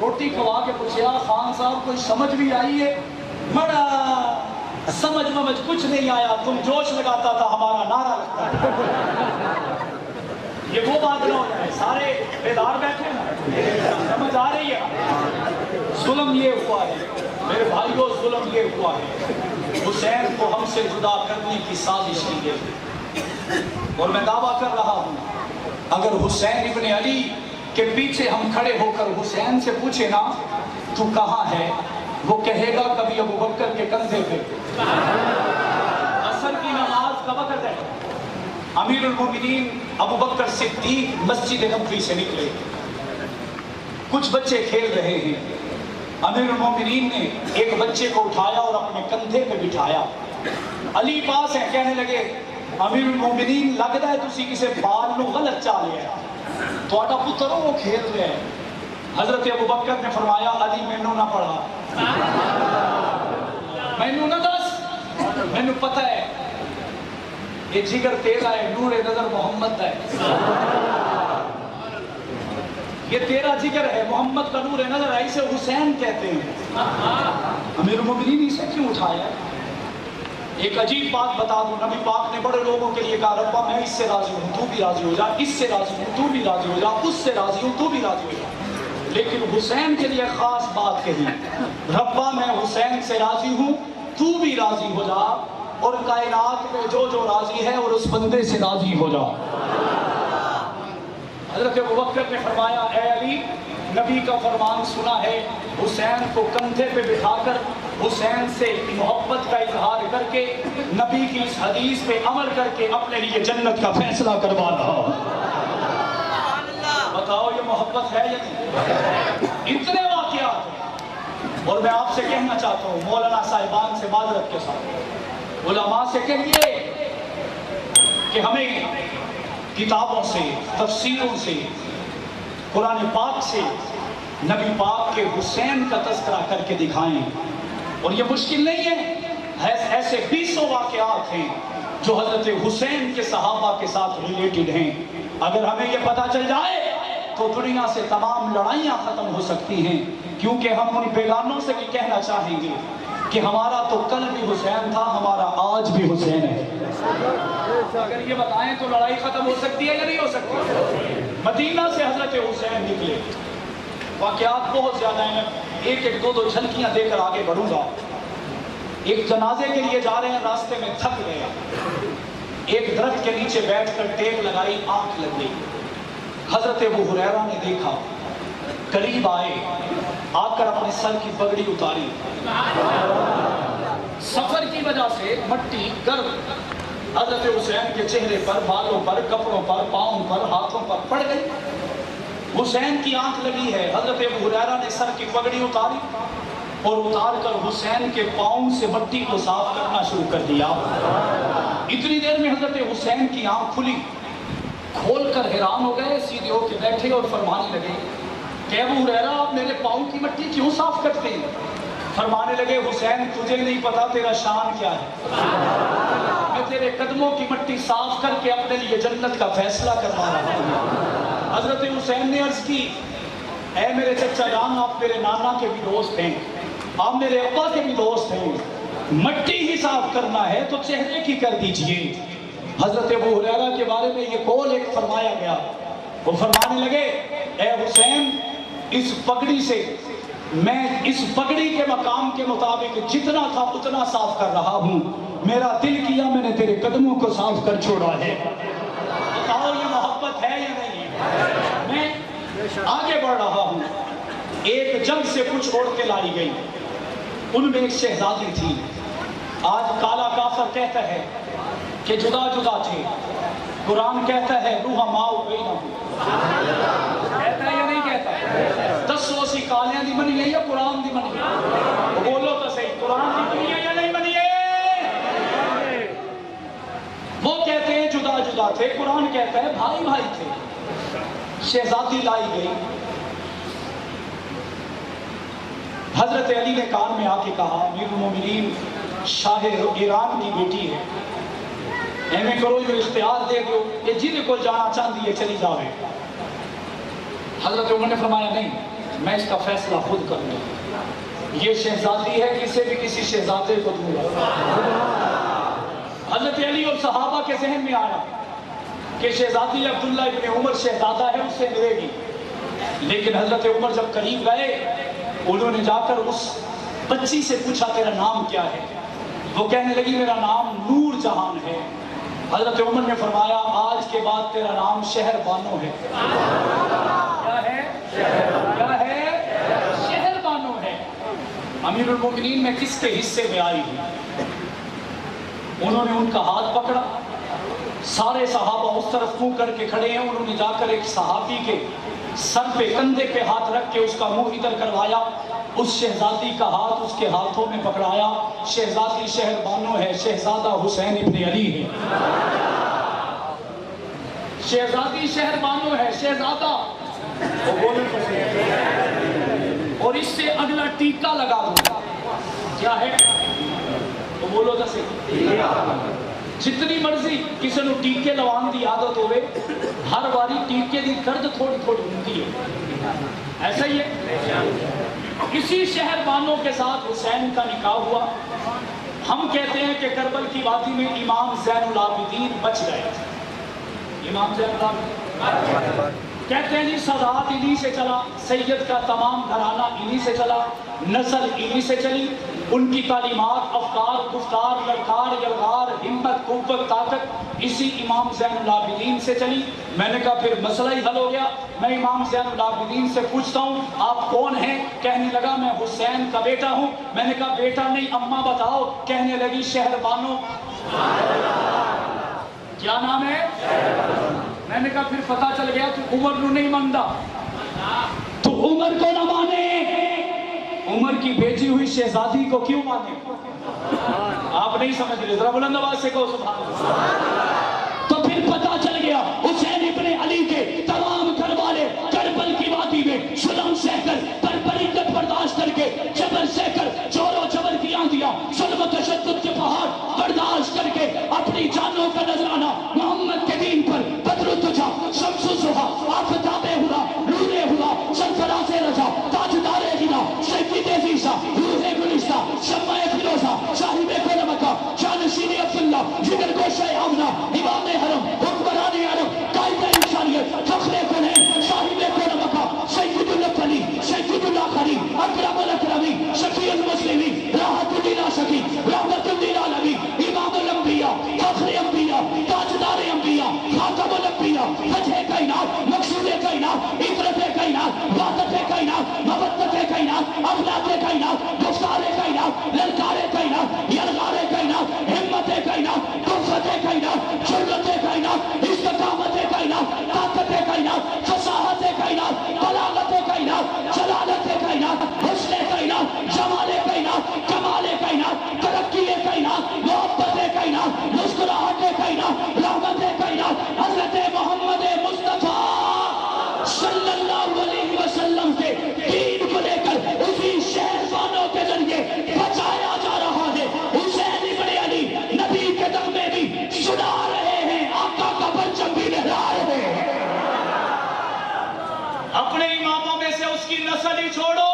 روٹی کھوا کے پوچھیا خان صاحب کوئی سمجھ بھی آئی ہے؟ بڑا سمجھ کچھ نہیں آیا، تم جوش لگاتا تھا ہمارا نعرہ لگتا ہے۔ یہ وہ بات نہ ہو جائے، سارے بیدار بیٹھے ہیں، سمجھ آ رہی ہے؟ ظلم یہ ہوا ہے میرے بھائیوں، ظلم یہ ہوا ہے، حسین کو ہم سے جدا کرنے کی سازش کی گئی، اور میں دعویٰ کر رہا ہوں اگر حسین ابن علی کہ پیچھے ہم کھڑے ہو کر حسین سے پوچھے نا تو کہاں ہے، وہ کہے گا کبھی ابو بکر کے کندھے پہ۔ عصر کی نماز کا وقت ہے، امیر المومنین ابو بکر صدیق مسجد نبوی سے نکلے، کچھ بچے کھیل رہے ہیں، امیر المومنین نے ایک بچے کو اٹھایا اور اپنے کندھے پہ بٹھایا۔ علی پاس ہے، کہنے لگے امیر المومنین لگتا ہے تسی کسے بال نو غلط چا لیا ہے، تہاڈا پتر وہ کھیل رہا ہے۔ حضرت ابو بکر نے فرمایا علی مینوں نہ پڑھا، مینوں نہ دس، مینوں پتہ ہے یہ جگر تیرا ہے، نور نظر محمد ہے، یہ تیرا جگر ہے، محمد کا نور نظر ہے، اسے حسین کہتے ہیں۔ امیر المومنین اسے کیوں اٹھایا ہے؟ ایک عجیب بات بتا دوں، نبی پاک نے بڑے لوگوں کے لیے کہا ربا میں اس سے راضی ہوں تو بھی راضی ہو جا، اس سے راضی ہوں تو بھی راضی ہو جا، اس سے راضی ہوں تو بھی راضی ہو جا، لیکن حسین کے لیے خاص بات کہی، ربا میں حسین سے راضی ہوں تو بھی راضی ہو جا، اور کائنات میں جو جو راضی ہے اور اس بندے سے راضی ہو جا۔ حضرت ابوبکر نے فرمایا اے علی، نبی کا فرمان سنا ہے، حسین کو کندھے پہ بٹھا کر حسین سے محبت کا اظہار کر کے نبی کی اس حدیث پہ عمل کر کے اپنے لیے جنت کا فیصلہ کروا رہا۔ بتاؤ یہ محبت ہے یا نہیں؟ اتنے واقعات ہیں، اور میں آپ سے کہنا چاہتا ہوں مولانا صاحبان سے معذرت کے ساتھ، علماء سے کہیے کہ ہمیں کتابوں سے، تفسیروں سے، قرآن پاک سے نبی پاک کے حسین کا تذکرہ کر کے دکھائیں، اور یہ مشکل نہیں ہے، ایسے 20 واقعات ہیں جو حضرت حسین کے صحابہ کے ساتھ ریلیٹڈ ہیں۔ اگر ہمیں یہ پتہ چل جائے تو دنیا سے تمام لڑائیاں ختم ہو سکتی ہیں، کیونکہ ہم ان بیگانوں سے بھی کہنا چاہیں گے کہ ہمارا تو کل بھی حسین تھا، ہمارا آج بھی حسین ہے۔ اگر یہ بتائیں تو لڑائی ختم ہو سکتی ہے یا نہیں ہو سکتی؟ مدینہ سے حضرت حسین نکلے، واقعات بہت زیادہ ہیں، ایک ایک دو دو جھلکیاں دے کر آگے بڑھوں گا۔ ایک جنازے کے لیے جا رہے ہیں، راستے میں تھک گئے، ایک درخت کے نیچے بیٹھ کر ٹیک لگائی، آنکھ لگ گئی۔ حضرت ابو ہریرہ نے دیکھا، قریب آئے، آ کر اپنے سر کی پگڑی اتاری، سفر کی وجہ سے مٹی گرد حضرت حسین کے چہرے پر، بالوں پر، کپڑوں پر، پاؤں پر، ہاتھوں پر پڑ گئی۔ حسین کی آنکھ لگی ہے، حضرت ابو ہریرہ نے سر کی پگڑی اتاری اور اتار کر حسین کے پاؤں سے مٹی کو صاف کرنا شروع کر دیا۔ اتنی دیر میں حضرت حسین کی آنکھ کھلی، کھول کر حیران ہو گئے، سیدھے ہو کے بیٹھے اور فرمانے لگے کہ ابو ہریرہ آپ میرے پاؤں کی مٹی کیوں صاف کرتے ہیں؟ فرمانے لگے حسین تجھے نہیں پتا تیرا شان کیا ہے، میں تیرے قدموں کی مٹی صاف کر کے اپنے لیے جنت کا فیصلہ کروا رہا ہوں۔ حضرت حسین نے عرض کی اے میرے چچا جان، آپ میرے نانا کے بھی دوست ہیں، آپ میرے ابا کے بھی دوست ہیں، مٹی ہی صاف کرنا ہے تو چہرے کی کر دیجئے۔ حضرت ابو ہریرہ کے بارے میں یہ قول ایک فرمایا گیا، وہ فرمانے لگے اے حسین، اس پگڑی سے میں اس پگڑی کے مقام کے مطابق جتنا تھا اتنا صاف کر رہا ہوں، میرا دل کیا میں نے تیرے قدموں کو صاف کر چھوڑا ہے۔ بتاؤ یہ محبت ہے یا نہیں ہے؟ میں آگے بڑھ رہا ہوں، ایک جنگ سے کچھ عورتیں لائی گئی، ان میں ایک شہزادی تھی۔ آج کالا کافر کہتا ہے کہ جدا جدا تھے، قرآن کہتا ہے رحماء بینہم، کہتا ہے یا نہیں کہتا؟ 10 کالیاں دی بنی ہے یا قرآن دی بنی ہے؟ بولو تو صحیح، قرآن دی بنی ہے یا نہیں بنی ہے؟ وہ کہتے ہیں جدا جدا تھے، قرآن کہتا ہے بھائی بھائی تھے۔ شہزادی لائی گئی، حضرت علی نے کان میں آ کے کہا امیر المومنین شاہ ایران کی بیٹی ہے، ایویں کرو جو اختیار دے دو، یہ جن کو جانا چاہتی ہے چلی جاوے۔ حضرت عمر نے فرمایا نہیں، میں اس کا فیصلہ خود کر لوں، یہ شہزادی ہے، کسے بھی کسی شہزادے کو دوں گا۔ حضرت علی اور صحابہ کے ذہن میں آیا کہ شہزادی عبداللہ ابن عمر شہزادہ ہے، اس سے ملے گی، لیکن حضرت عمر جب قریب گئے انہوں نے جا کر اس بچی سے پوچھا تیرا نام کیا ہے؟ وہ کہنے لگی میرا نام نور جہان ہے۔ حضرت عمر نے فرمایا آج کے بعد تیرا نام شہر بانو ہے۔ کیا ہے؟ امیر المومنین میں کس کے حصے میں آئی ہوں؟ انہوں نے ان کا ہاتھ پکڑا، سارے صحابہ اس طرف منہ کر کے کھڑے ہیں، انہوں نے جا کر ایک صحابی کے سر پہ کندھے پہ ہاتھ رکھ کے اس کا منہ ادھر کروایا، اس شہزادی کا ہاتھ اس کے ہاتھوں میں پکڑایا۔ شہزادی شہر بانو ہے، شہزادہ حسین ابن علی ہے۔ شہزادی شہر بانو ہے، شہزادہ اور اس سے اگلا ٹیکا لگا دوں کیا ہے تو بولو جیسے جتنی مرضی کسی نے ٹیکے لوان دی عادت ہوئے، ہر باری ٹیکے دی درد تھوڑی تھوڑی ہوتی ہے، ایسا ہی ہے۔ اسی شہر بانوں کے ساتھ حسین کا نکاح ہوا۔ ہم کہتے ہیں کہ کربل کی وادی میں امام زین العابدین بچ گئے۔ امام زین العابدین کہتے ہیں جی سادات انہی سے چلا، سید کا تمام گھرانہ انہی سے چلا، نسل انہی سے چلی، ان کی تعلیمات، افکار، گفتار، للکار، یلغار، ہمت، قوت، طاقت اسی امام زین العابدین سے چلی۔ میں نے کہا پھر مسئلہ ہی حل ہو گیا۔ میں امام زین العابدین سے پوچھتا ہوں آپ کون ہیں؟ کہنے لگا میں حسین کا بیٹا ہوں۔ میں نے کہا بیٹا نہیں اماں بتاؤ، کہنے لگی شہر بانو۔ کیا نام ہے؟ میں نے کہا پھر پتہ چل گیا تو عمر نو نہیں مانتا، تو عمر کو نہ مانے، عمر کی بھیجی ہوئی شہزادی کو کیوں مانے؟ آپ نہیں سمجھ رہے، ذرا بلند آواز سے کہو سبحان اللہ۔ تو پھر پتا چل گیا حسین ابن علی کے تمام گھر والے کربل کی وادی میں ظلم سہ کر، بربریت برداشت کر کے، جبر سہ کر، جور و جبر کی آندیاں، ظلم و تشدد کے پہاڑ برداشت کر کے اپنی جانوں کا نذرانہ محمد کے دین پر بدر الدجا، شمس الضحیٰ، آفتاب ہدا، نور ہدا، سرفراز رضا، تاجدار ہنا، سید عزیزہ، روح گلستہ، شمع فیروزہ، صاحب کرمکہ، جانشین عبداللہ، جگر گوشہ آمنہ، امام حرم، حکمران عرب، قائد انسانیت، فخر کنین، صاحب کرمکہ، سید الاولی، سید الاخری، اکرم الاکرمی، شفیع المسلمین، راحت للعاشقین، رحمت للعالمین، امام الانبیاء، فخر انبیاء، تاجدار انبیاء، خاتم الانبیاء، فتح کائنات، مقصود کائنات، عبرت کائنات، وحدت کائنات، مودت کائنات، اخلاق کائنات، گفتار کائنات، للکار کائنات، یلغار کائنات، ہمت کائنات، قوت کائنات، جرأت کائنات، استقامت کائنات، طاقت کائنات، فصاحت کائنات، بلاغت کائنات، جلالت کائنات، حسن کائنات، جمال کائنات، کمال کائنات، ترقی کائنات، محبت کائنات، مسکراہٹ کائنات، رحمت کائنات، حضرت محمد مصطفیٰ صلی اللہ علیہ وسلم کے دین کو لے کر اسی شہر بانوں کے ذریعے بچایا جا رہا ہے۔ حسین ابن علی نبی کے دم میں بھی سنا رہے ہیں، آقا کا پرچم بھی لہرا رہے ہیں۔ اپنے اماموں میں سے اس کی نسل ہی چھوڑو،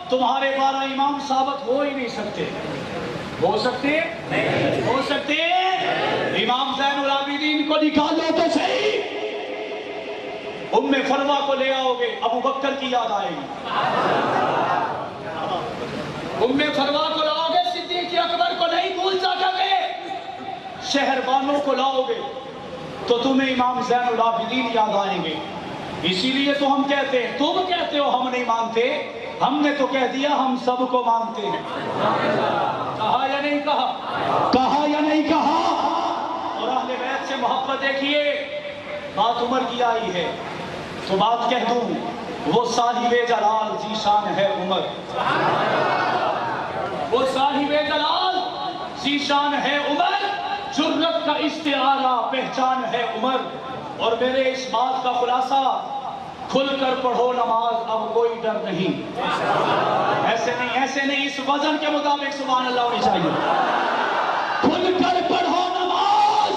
تمہارے 12 امام ثابت ہو ہی نہیں سکتے۔ ہو سکتے؟ نہیں ہو سکتے۔ امام زین العابدین کو نکالو تو صحیح، ام فروا کو لے آؤ گے ابو بکر کی یاد آئے گی، ام فروا کو لاؤ گے صدیق اکبر کو نہیں بھول سکو گے، شہر بانوں کو لاؤ گے تو تمہیں امام زین العابدین یاد آئیں گے۔ اسی لیے تو ہم کہتے ہیں، تم کہتے ہو ہم نہیں مانتے، ہم نے تو کہہ دیا ہم سب کو مانتے ہیں۔ کہا یا نہیں کہا؟ کہا یا نہیں کہا؟ اور اہل بیت سے محبت دیکھیے، بات عمر کی آئی ہے تو بات کہہ دوں، وہ صاحب جلال ذیشان ہے عمر، وہ صاحب جلال ذیشان ہے عمر، جرت کا استعارہ پہچان ہے عمر۔ اور میرے اس بات کا خلاصہ، کھل کر پڑھو نماز اب کوئی ڈر نہیں، ایسے نہیں، اس وزن کے مطابق سبحان اللہ ہونی چاہیے۔ کھل کر پڑھو نماز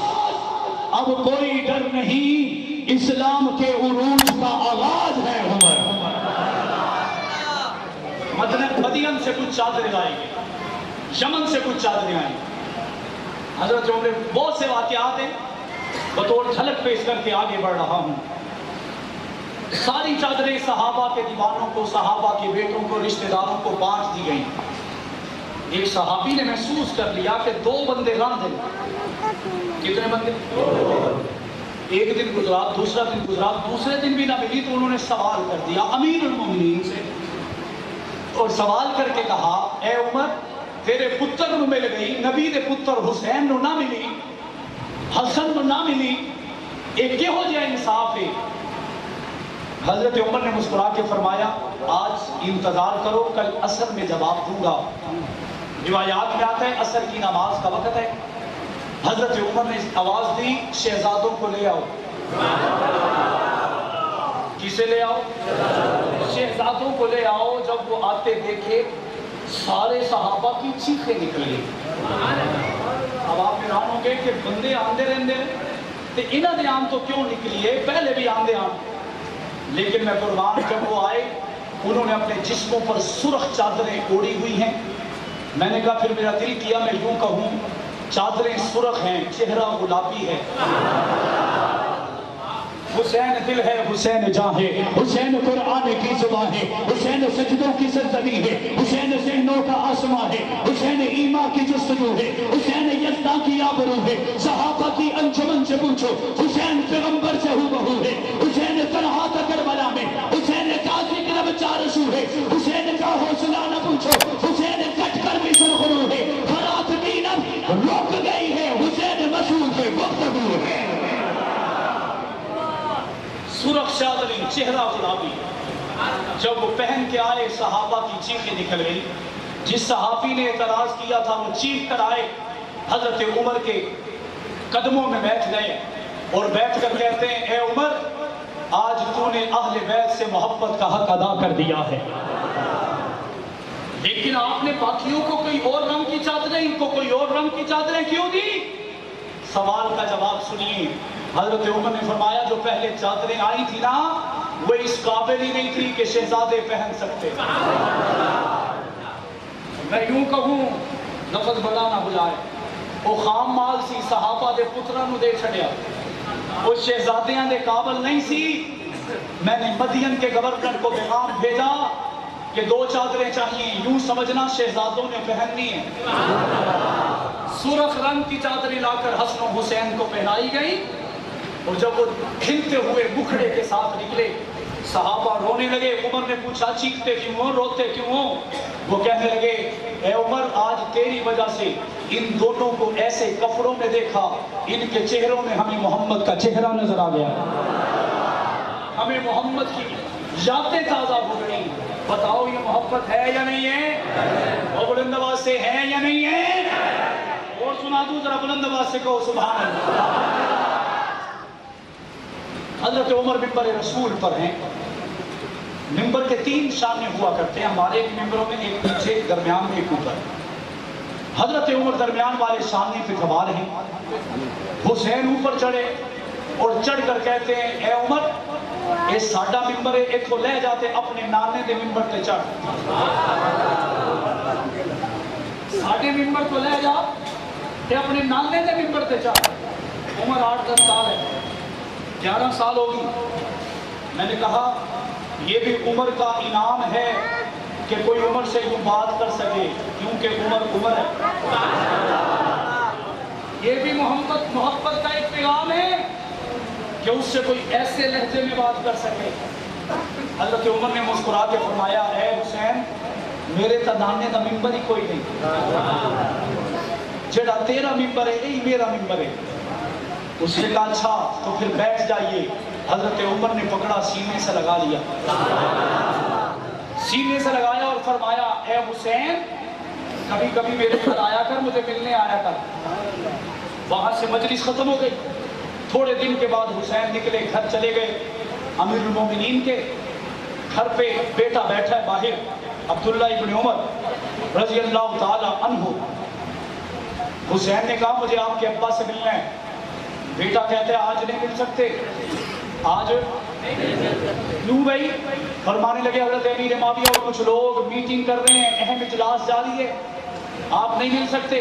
اب کوئی ڈر نہیں، اسلام کے عروج کا آغاز ہے عمر۔ مدین سے کچھ چادریں آئیں گے، یمن سے کچھ چادریں آئیں گے، حضرت عمر بہت سے واقعات ہیں، بطور جھلک پیش کر کے آگے بڑھ رہا ہوں۔ ساری چادریں صحابہ کے دیوانوں کو، صحابہ کے بیٹوں کو، رشتہ داروں کو بانٹ دی گئیں۔ ایک صحابی نے محسوس کر لیا کہ 2 بندے راندھ ہیں۔ کتنے بندے؟ ایک دن گزرا، دوسرا دن گزرا، دوسرے دن بھی نہ ملی تو انہوں نے سوال کر دیا امیر المومنین سے، اور سوال کر کے کہا اے عمر تیرے پتر نو مل گئی نبی دے پتر حسین نو نہ ملی حسن نو نہ ملی ایک کہو جائے انصاف ہے حضرت عمر نے مسکرا کے فرمایا آج انتظار کرو کل عصر میں جواب دوں گا روایات میں آتا ہے عصر کی نماز کا وقت ہے حضرت عمر نے آواز دی شہزادوں کو لے آؤ کسے لے آؤ شہزادوں کو لے آؤ جب وہ آتے دیکھے سارے صحابہ کی چیخیں نکلی اب آپ حیران ہوں گے کہ بندے آندے رہندے تو انہاں دے آن تو کیوں نکلی ہے پہلے بھی آندے آن لیکن میں قربان جب وہ آئے انہوں نے اپنے جسموں پر سرخ چادریں اوڑی ہوئی ہیں میں نے کہا پھر میرا دل کیا میں یوں کہوں چادریں سرخ ہیں چہرہ گلابی ہے حسین دل ہے حسین جاں ہے حسین قرآن کی زبان ہے حسین سجدوں کی سرزمین ہے حسین ذہنوں کا آسمان ہے حسین ایمان کی جستجو ہے حسین یزداں کی آبرو ہے صحابہ کی انجمن سے پوچھو حسین پیغمبر سے ہو بہو ہے حسین طلحہ کا کربلا میں حسین قاضی کا بچہ رسو ہے حسین کا حوصلہ نہ پوچھو حسین کٹ کر بھی سرخرو ہے فرات دینت رک گئی ہے حسین مسعود سے گفتگو ہے سرخ چادریں چہرہ گلابی جب وہ پہن کے آئے صحابہ کی چیخیں نکل گئی جس صحابی نے اعتراض کیا تھا وہ چیخ کر آئے حضرت عمر کے قدموں میں بیٹھ گئے اور بیٹھ کر کہتے ہیں اے عمر آج تو نے اہل بیت سے محبت کا حق ادا کر دیا ہے لیکن آپ نے باقیوں کو کوئی اور رنگ کی چادریں ان کو کوئی اور رنگ کی چادریں کیوں دی سوال کا جواب سنیے حضرت عمر نے فرمایا جو پہلے چادریں آئی تھی نا وہ اس قابل ہی نہیں تھی کہ شہزادے پہن سکتے میں یوں کہوں لفظ بڑا نہ بلائے وہ خام مال سی صحابہ دے پترہ نو دے چھڑیا وہ شہزادیاں دے قابل نہیں سی میں نے مدین کے گورنر کو پیغام بھیجا کہ 2 چادریں چاہیے یوں سمجھنا شہزادوں نے پہننی ہے سرخ رنگ کی چادریں لا کر حسن و حسین کو پہنائی گئی اور جب وہ کھلتے ہوئے مکھڑے کے ساتھ نکلے صحابہ رونے لگے عمر نے پوچھا چیختے کیوں ہو روتے کیوں ہو وہ کہنے لگے اے عمر آج تیری وجہ سے ان دونوں کو ایسے کپڑوں میں دیکھا ان کے چہروں میں ہمیں محمد کا چہرہ نظر آ گیا ہمیں محمد کی یادیں تازہ ہو گئی بتاؤ یہ محبت ہے یا نہیں ہے اور بلند آواز سے ہے یا نہیں ہے اور سنا دوں ذرا بلند آواز سے کہو سبحان اللہ حضرت عمر ممبر رسول پر ہیں ممبر کے 3 شانے ہوا کرتے ہیں ہمارے ممبروں میں ایک پیچھے درمیان میں ایک اوپر حضرت عمر درمیان والے شانے پہ سوار ہیں حسین اوپر چڑھے اور چڑھ کر کہتے ہیں اے عمر یہ ساڈا ممبر ہے ایک کو لے جاتے اپنے نانے دے ممبر تے چڑھ ساڈے ممبر کو لے جا تے اپنے نانے دے ممبر تے چڑھ عمر 8-10 سال ہے 11 سال ہوگی میں نے کہا یہ بھی عمر کا انعام ہے کہ کوئی عمر سے یوں بات کر سکے کیونکہ عمر ہے یہ بھی محبت کا ایک پیغام ہے کہ اس سے کوئی ایسے لہجے میں بات کر سکے حضرت عمر نے مسکرا کے فرمایا اے حسین میرے تدانے دا ممبر ہی کوئی نہیں جڑا تیرا ممبر ہے یہی میرا ممبر ہے اس نے کہا اچھا تو پھر بیٹھ جائیے حضرت عمر نے پکڑا سینے سے لگا لیا سینے سے لگایا اور فرمایا اے حسین کبھی کبھی میرے گھر آیا کر مجھے ملنے آیا کر وہاں سے مجلس ختم ہو گئی تھوڑے دن کے بعد حسین نکلے گھر چلے گئے امیر المومنین کے گھر پہ بیٹا بیٹھا ہے باہر عبداللہ ابن عمر رضی اللہ تعالی عنہ حسین نے کہا مجھے آپ کے ابا سے ملنا ہے بیٹا کہتے ہیں آج نہیں مل سکتے آج کیوں بھائی فرمانے لگے حضرت امیر معاویہ اور کچھ لوگ میٹنگ کر رہے ہیں اہم اجلاس جاری ہے آپ نہیں مل سکتے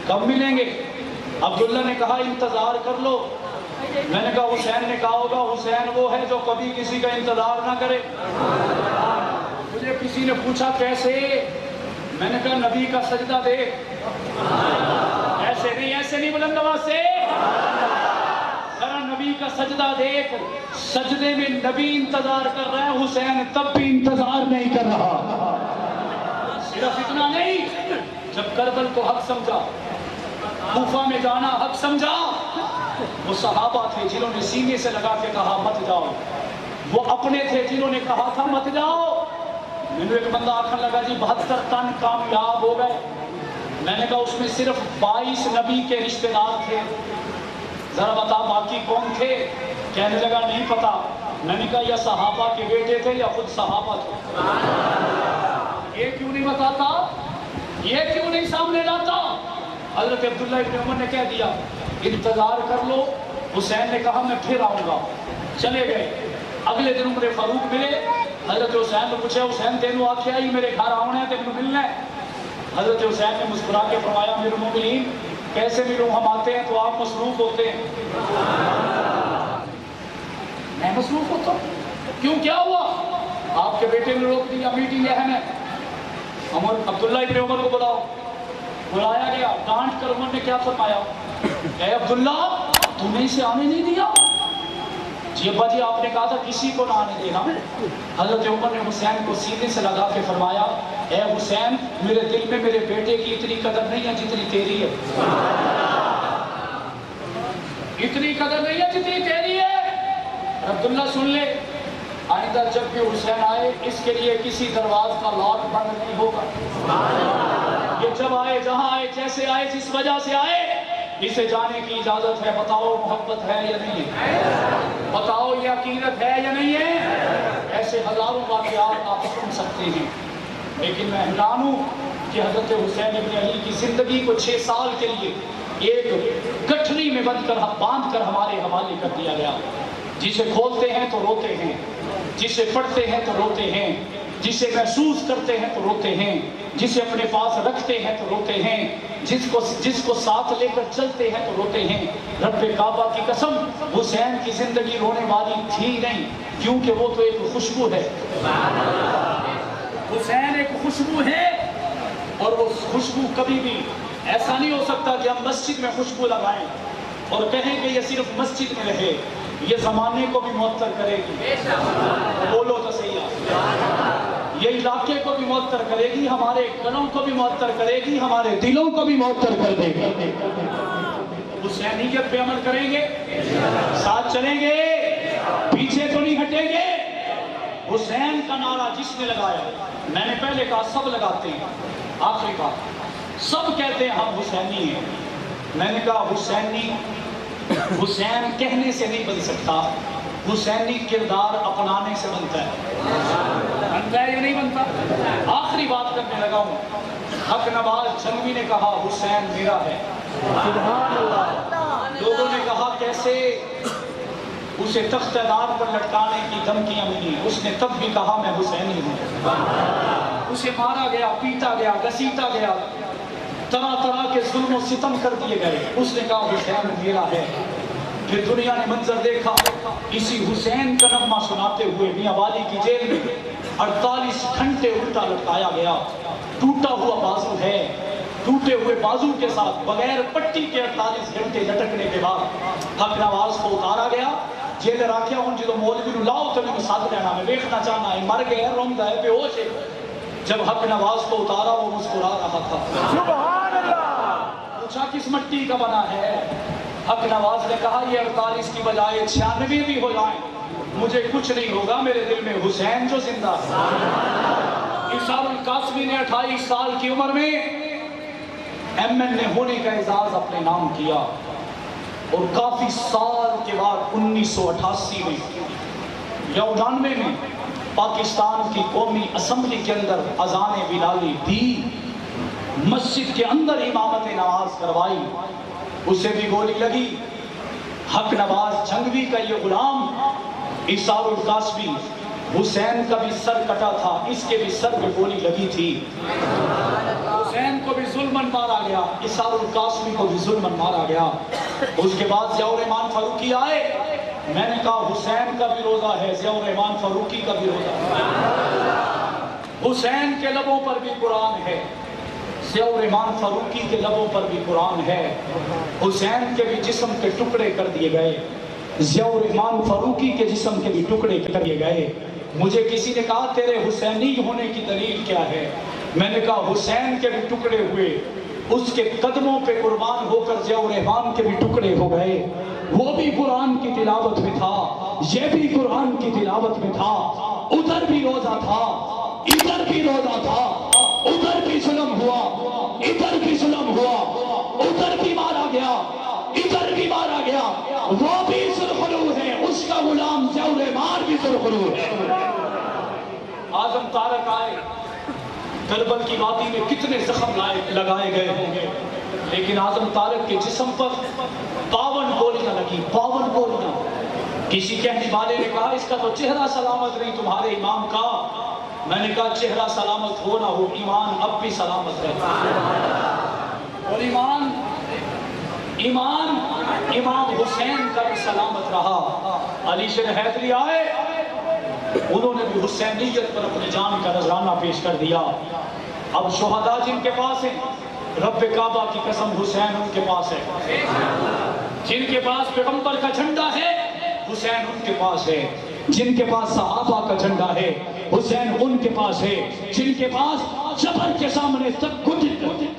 کب ملیں گے عبداللہ نے کہا انتظار کر لو میں نے کہا حسین نے کہا ہوگا حسین وہ ہے جو کبھی کسی کا انتظار نہ کرے مجھے کسی نے پوچھا کیسے میں نے کہا نبی کا سجدہ دیکھ ایسے نہیں بلند آواز سے ذرا نبی کا سجدہ دیکھ سجدے میں نبی انتظار کر رہا ہے حسین تب بھی انتظار نہیں کر رہا صرف اتنا نہیں، جب کربل کو حق سمجھا، کوفہ میں جانا حق سمجھا، وہ صحابہ تھے جنہوں نے سینے سے لگا کے کہا مت جاؤ، وہ اپنے تھے جنہوں نے کہا تھا مت جاؤ۔ میں نے ایک بندہ آخر لگا جی 72 ٹن کامیاب ہو گئے، میں نے کہا اس میں صرف 22 نبی کے رشتہ دار تھے، ذرا بتا باقی کون تھے؟ کہنے لگا نہیں پتا۔ میں نے کہا یا صحابہ کے بیٹے تھے یا خود صحابہ تھے؟ یہ کیوں نہیں بتاتا؟ یہ کیوں نہیں سامنے لاتا؟ حضرت عبداللہ ابن عمر نے کہہ دیا انتظار کر لو۔ حسین نے کہا میں پھر آؤں گا، چلے گئے۔ اگلے دن عمر فاروق ملے، حضرت حسین نے پوچھا حسین تینوں آکھیا ہی میرے گھر آؤنا ہے تینوں ملنا ہے؟ حضرت حسین نے مسکرا کے فرمایا میرے مومنین کیسے ملوں، ہم آتے ہیں تو آپ مصروف ہوتے ہیں، میں مصروف ہوتا ہوں، کیوں کیا ہوا؟ آپ کے بیٹے نے روک دیا، میٹنگ اہم ہے۔ عبداللہ ابن عمر کو بلاؤ، بلایا گیا، ڈانٹ کر عمر نے کیا فرمایا؟ اے عبداللہ تم نے اسے آنے نہیں دیا؟ جی ابا جی آپ نے کہا تھا کسی کو نہ آنے دینا۔ حضرت عمر نے حسین کو سینے سے لگا کے فرمایا اے حسین میرے دل میں میرے بیٹے کی اتنی قدر نہیں ہے جتنی تیری ہے، اتنی قدر نہیں ہے جتنی تیری ہے۔ عبداللہ سن لے، آئندہ جب بھی حسین آئے اس کے لیے کسی دروازے کا لاک بند نہیں ہوگا، یہ جب آئے جہاں آئے جیسے آئے جس وجہ سے آئے اسے جانے کی اجازت ہے۔ بتاؤ محبت ہے یا نہیں ہے؟ بتاؤ یہ عقیدت ہے یا نہیں ہے؟ ایسے ہزاروں واقعات آپ سن سکتے ہیں، لیکن میں حیران ہوں کہ حضرت حسین ابن علی کی زندگی کو 6 سال کے لیے ایک گٹھری میں باندھ کر ہمارے حوالے کر دیا گیا۔ جسے کھولتے ہیں تو روتے ہیں، جسے پڑھتے ہیں تو روتے ہیں، جسے محسوس کرتے ہیں تو روتے ہیں، جسے اپنے پاس رکھتے ہیں تو روتے ہیں، جس کو ساتھ لے کر چلتے ہیں تو روتے ہیں۔ رب کعبہ کی قسم حسین کی زندگی رونے والی تھی نہیں، کیونکہ وہ تو ایک خوشبو ہے۔ حسین ایک خوشبو ہے، اور وہ خوشبو کبھی بھی ایسا نہیں ہو سکتا کہ ہم مسجد میں خوشبو لگائیں اور کہیں کہ یہ صرف مسجد میں رہے، یہ زمانے کو بھی معطر کرے گی۔ بولو تو صحیح، یہ علاقے کو بھی معطر کرے گی، ہمارے گلوں کو بھی معطر کرے گی، ہمارے دلوں کو بھی معطر کر دے گی۔ حسینیت پہ عمل کریں گے، ساتھ چلیں گے، پیچھے تو نہیں ہٹیں گے۔ حسین کا نعرہ جس نے لگایا، میں نے پہلے کہا سب لگاتے ہیں، آخری بات سب کہتے ہیں ہم حسینی ہیں۔ میں نے کہا حسین کہنے سے نہیں بن سکتا، حسینی کردار اپنانے سے بنتا ہے۔ بنتا ہے یا نہیں بنتا؟ آخری بات کرنے لگا ہوں، حق نواز جنگوی نے کہا حسین میرا ہے۔ لوگوں نے کہا کیسے؟ اسے تخت دار پر لٹکانے کی دھمکیاں ملی، اس نے تب بھی کہا میں حسینی ہوں۔ اسے مارا گیا، پیٹا گیا، گھسیٹا گیا، طرح طرح کے ظلم و ستم کر دیے گئے، اس نے کہا حسین میرا ہے۔ پھر دنیا نے منظر دیکھا، اسی حسین کا نغمہ سناتے ہوئے میاں والی کی جیل میں 48 گھنٹے الٹا لٹکایا گیا۔ ٹوٹا ہوا بازو ہے، ٹوٹے ہوئے بازو کے ساتھ بغیر پٹی کے 48 گھنٹے لٹکنے کے بعد حق نواز کو اتارا گیا۔ جیل راکھیا ہوں جدو مولوی نو لاؤ تو میں ساتھ لینا، میں دیکھنا چاہنا ہے مر گیا روندا ہے بے ہوش ہے۔ جب حق نواز کو اتارا وہ مسکرا رہا تھا۔ سبحان اللہ! پوچھا کس مٹی کا بنا ہے؟ حق نواز نے کہا یہ 48 کی بجائے 96 بھی ہو جائیں مجھے کچھ نہیں ہوگا، میرے دل میں حسین جو زندہ ہے۔ عیسیٰ القاسمی نے 28 سال کی عمر میں MN ہونے کا اعزاز اپنے نام کیا، اور کافی سال کے بعد 1988 میں یا 99 میں پاکستان کی قومی اسمبلی کے اندر اذان بلالی دی، مسجد کے اندر امامت نماز کروائی، اسے بھی گولی لگی۔ حق نواز جنگوی کا یہ غلام عیسیٰ القاسمی، حسین کا بھی سر کٹا تھا، اس کے بھی سر پہ گولی لگی تھی۔ حسین کو بھی ظلمن مارا گیا، عیسیٰ القاسمی کو بھی ظلمن مارا گیا۔ اس کے بعد ضیاء الرحمن فاروقی آئے، میں نے کہا حسین کا بھی روزہ ہے، ضیاء الرحمن فاروقی کا بھی روزہ ہے۔ حسین کے لبوں پر بھی قرآن ہے، ضیاء الرحمن فاروقی کے لبوں پر بھی قرآن ہے۔ حسین کے بھی جسم کے ٹکڑے کر دیے گئے، ضیاء الرحمن فاروقی کے جسم کے بھی ٹکڑے کر دیے گئے۔ مجھے کسی نے کہا تیرے حسینی ہونے کی دلیل کیا ہے؟ میں نے کہا حسین کے بھی ٹکڑے ہوئے، اس کے قدموں پہ قربان ہو کر ضیاء الرحمان کے بھی ٹکڑے ہو گئے، وہ بھی قرآن کی تلاوت میں تھا، یہ بھی قرآن کی تلاوت میں تھا، ادھر بھی روزہ تھا، ادھر بھی روزہ تھا، ادھر بھی ظلم ہوا، ادھر بھی ظلم ہوا، ادھر بھی مارا گیا، ادھر بھی مارا گیا، وہ بھی سرخرو ہے، اس کا غلام ضیاء الرحمان بھی سرخرو ہے۔ اعظم طارق آئے، کربل کی وادی میں کتنے زخم لگائے گئے ہوں گے، لیکن اعظم طارق کے جسم پر 52 گولیاں لگی، 52 گولیاں۔ کسی کہنے والے نے کہا اس کا تو چہرہ سلامت نہیں تمہارے امام کا، میں نے کہا چہرہ سلامت ہو نہ ہو، ایمان اب بھی سلامت رہتا ہے، اور ایمان امام حسین کا بھی سلامت رہا۔ علی شیر حیدری آئے، انہوں نے بھی حسینیت پر اپنی جان کا نذرانہ پیش کر دیا۔ اب شہداء جن کے پاس ہیں، رب کعبہ کی قسم حسین ان کے پاس ہے، جن کے پاس پیغمبر کا جھنڈا ہے حسین ان کے پاس ہے، جن کے پاس صحابہ کا جھنڈا ہے حسین ان کے پاس ہے، جن کے پاس جبر کے سامنے سب کچھ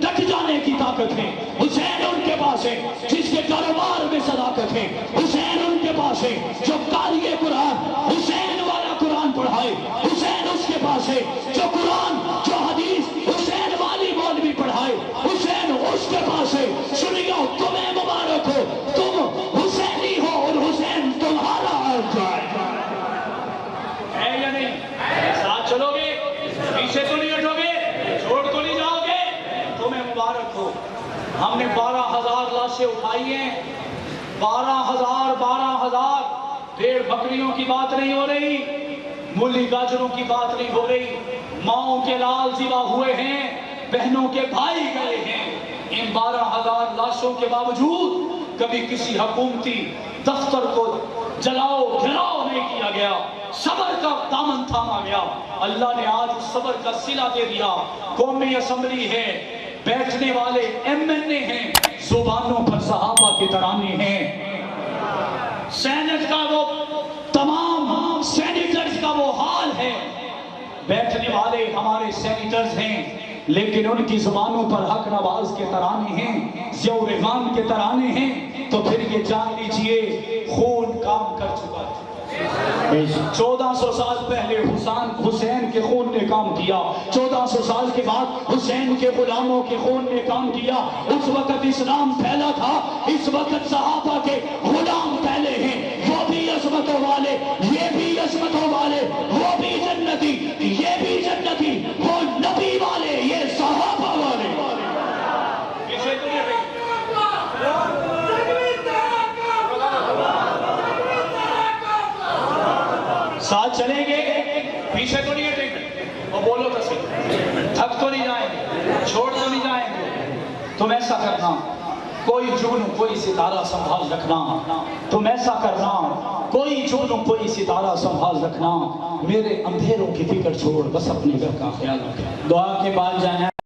ڈٹ جانے کی طاقت ہے حسین ان کے پاس ہے، جس کے کاروبار میں صداقت ہے حسین ان کے پاس ہے، جو قاری قرآن حسین والا قرآن پڑھائے حسین اس کے پاس ہے، جو قرآن جو حدیث حسین والی مولوی پڑھائے حسین اس کے پاس ہے۔ سنیو تمہیں مبارک ہو، تم حسینی ہو اور حسین تمہارا ہے یا نہیں؟ ساتھ چلو گے، پیچھے تو نہیں ہٹو گے، چھوڑ تو نہیں جاؤ گے، تمہیں مبارک ہو۔ ہم نے 12,000 لاشیں اٹھائی ہیں، 12,000 بھیڑ بکریوں کی بات نہیں ہو رہی، مولی گاجروں کی بات نہیں ہو رہی، ماؤں کے لال ذبح ہوئے ہیں، بہنوں کے بھائی گئے ہیں۔ ان 12,000 لاشوں کے باوجود کبھی کسی حکومتی دفتر کو جلاؤ گھراؤ نہیں کیا گیا، صبر کا دامن تھاما گیا۔ اللہ نے آج اس صبر کا صلہ دے دیا۔ قومی اسمبلی ہے، بیٹھنے والے MNA ہیں، زبانوں پر صحابہ کے ترانے ہیں، سینٹ کا وہ تمام سینیٹرز کا وہ حال ہے، بیٹھنے والے ہمارے سینیٹرز ہیں، لیکن ان کی زبانوں پر حق نواز کے ترانے ہیں، ضیاء الرحمان کے ترانے ہیں، تو پھر یہ جان لیجئے خون کام کر چکا ہے۔ 1400 سال پہلے حسین کے خون نے کام کیا، 1400 سال کے بعد حسین کے غلاموں کے خون نے کام کیا۔ اس وقت اسلام پھیلا تھا، اس وقت صحابہ کے غلام پھیلے ہیں، وہ بھی عظمتوں والے، یہ بھی عظمتوں والے، وہ بھی جنتی، یہ بھی جنتی، وہ نبی والے، یہ صحابہ والے۔ ساتھ چلیں گے، پیچھے تو نہیں ہٹیں گے، وہ بولو تو صحیح، تھک تو نہیں جائیں گے، چھوڑ تو نہیں جائیں گے۔ تم ایسا کرنا، کوئی جگنو کوئی ستارہ سنبھال رکھنا، تم ایسا کرنا، کوئی جگنو کوئی ستارہ سنبھال رکھنا، میرے اندھیروں کی فکر چھوڑ، بس اپنے گھر کا خیال رکھنا۔ دعا کے بعد جائیں۔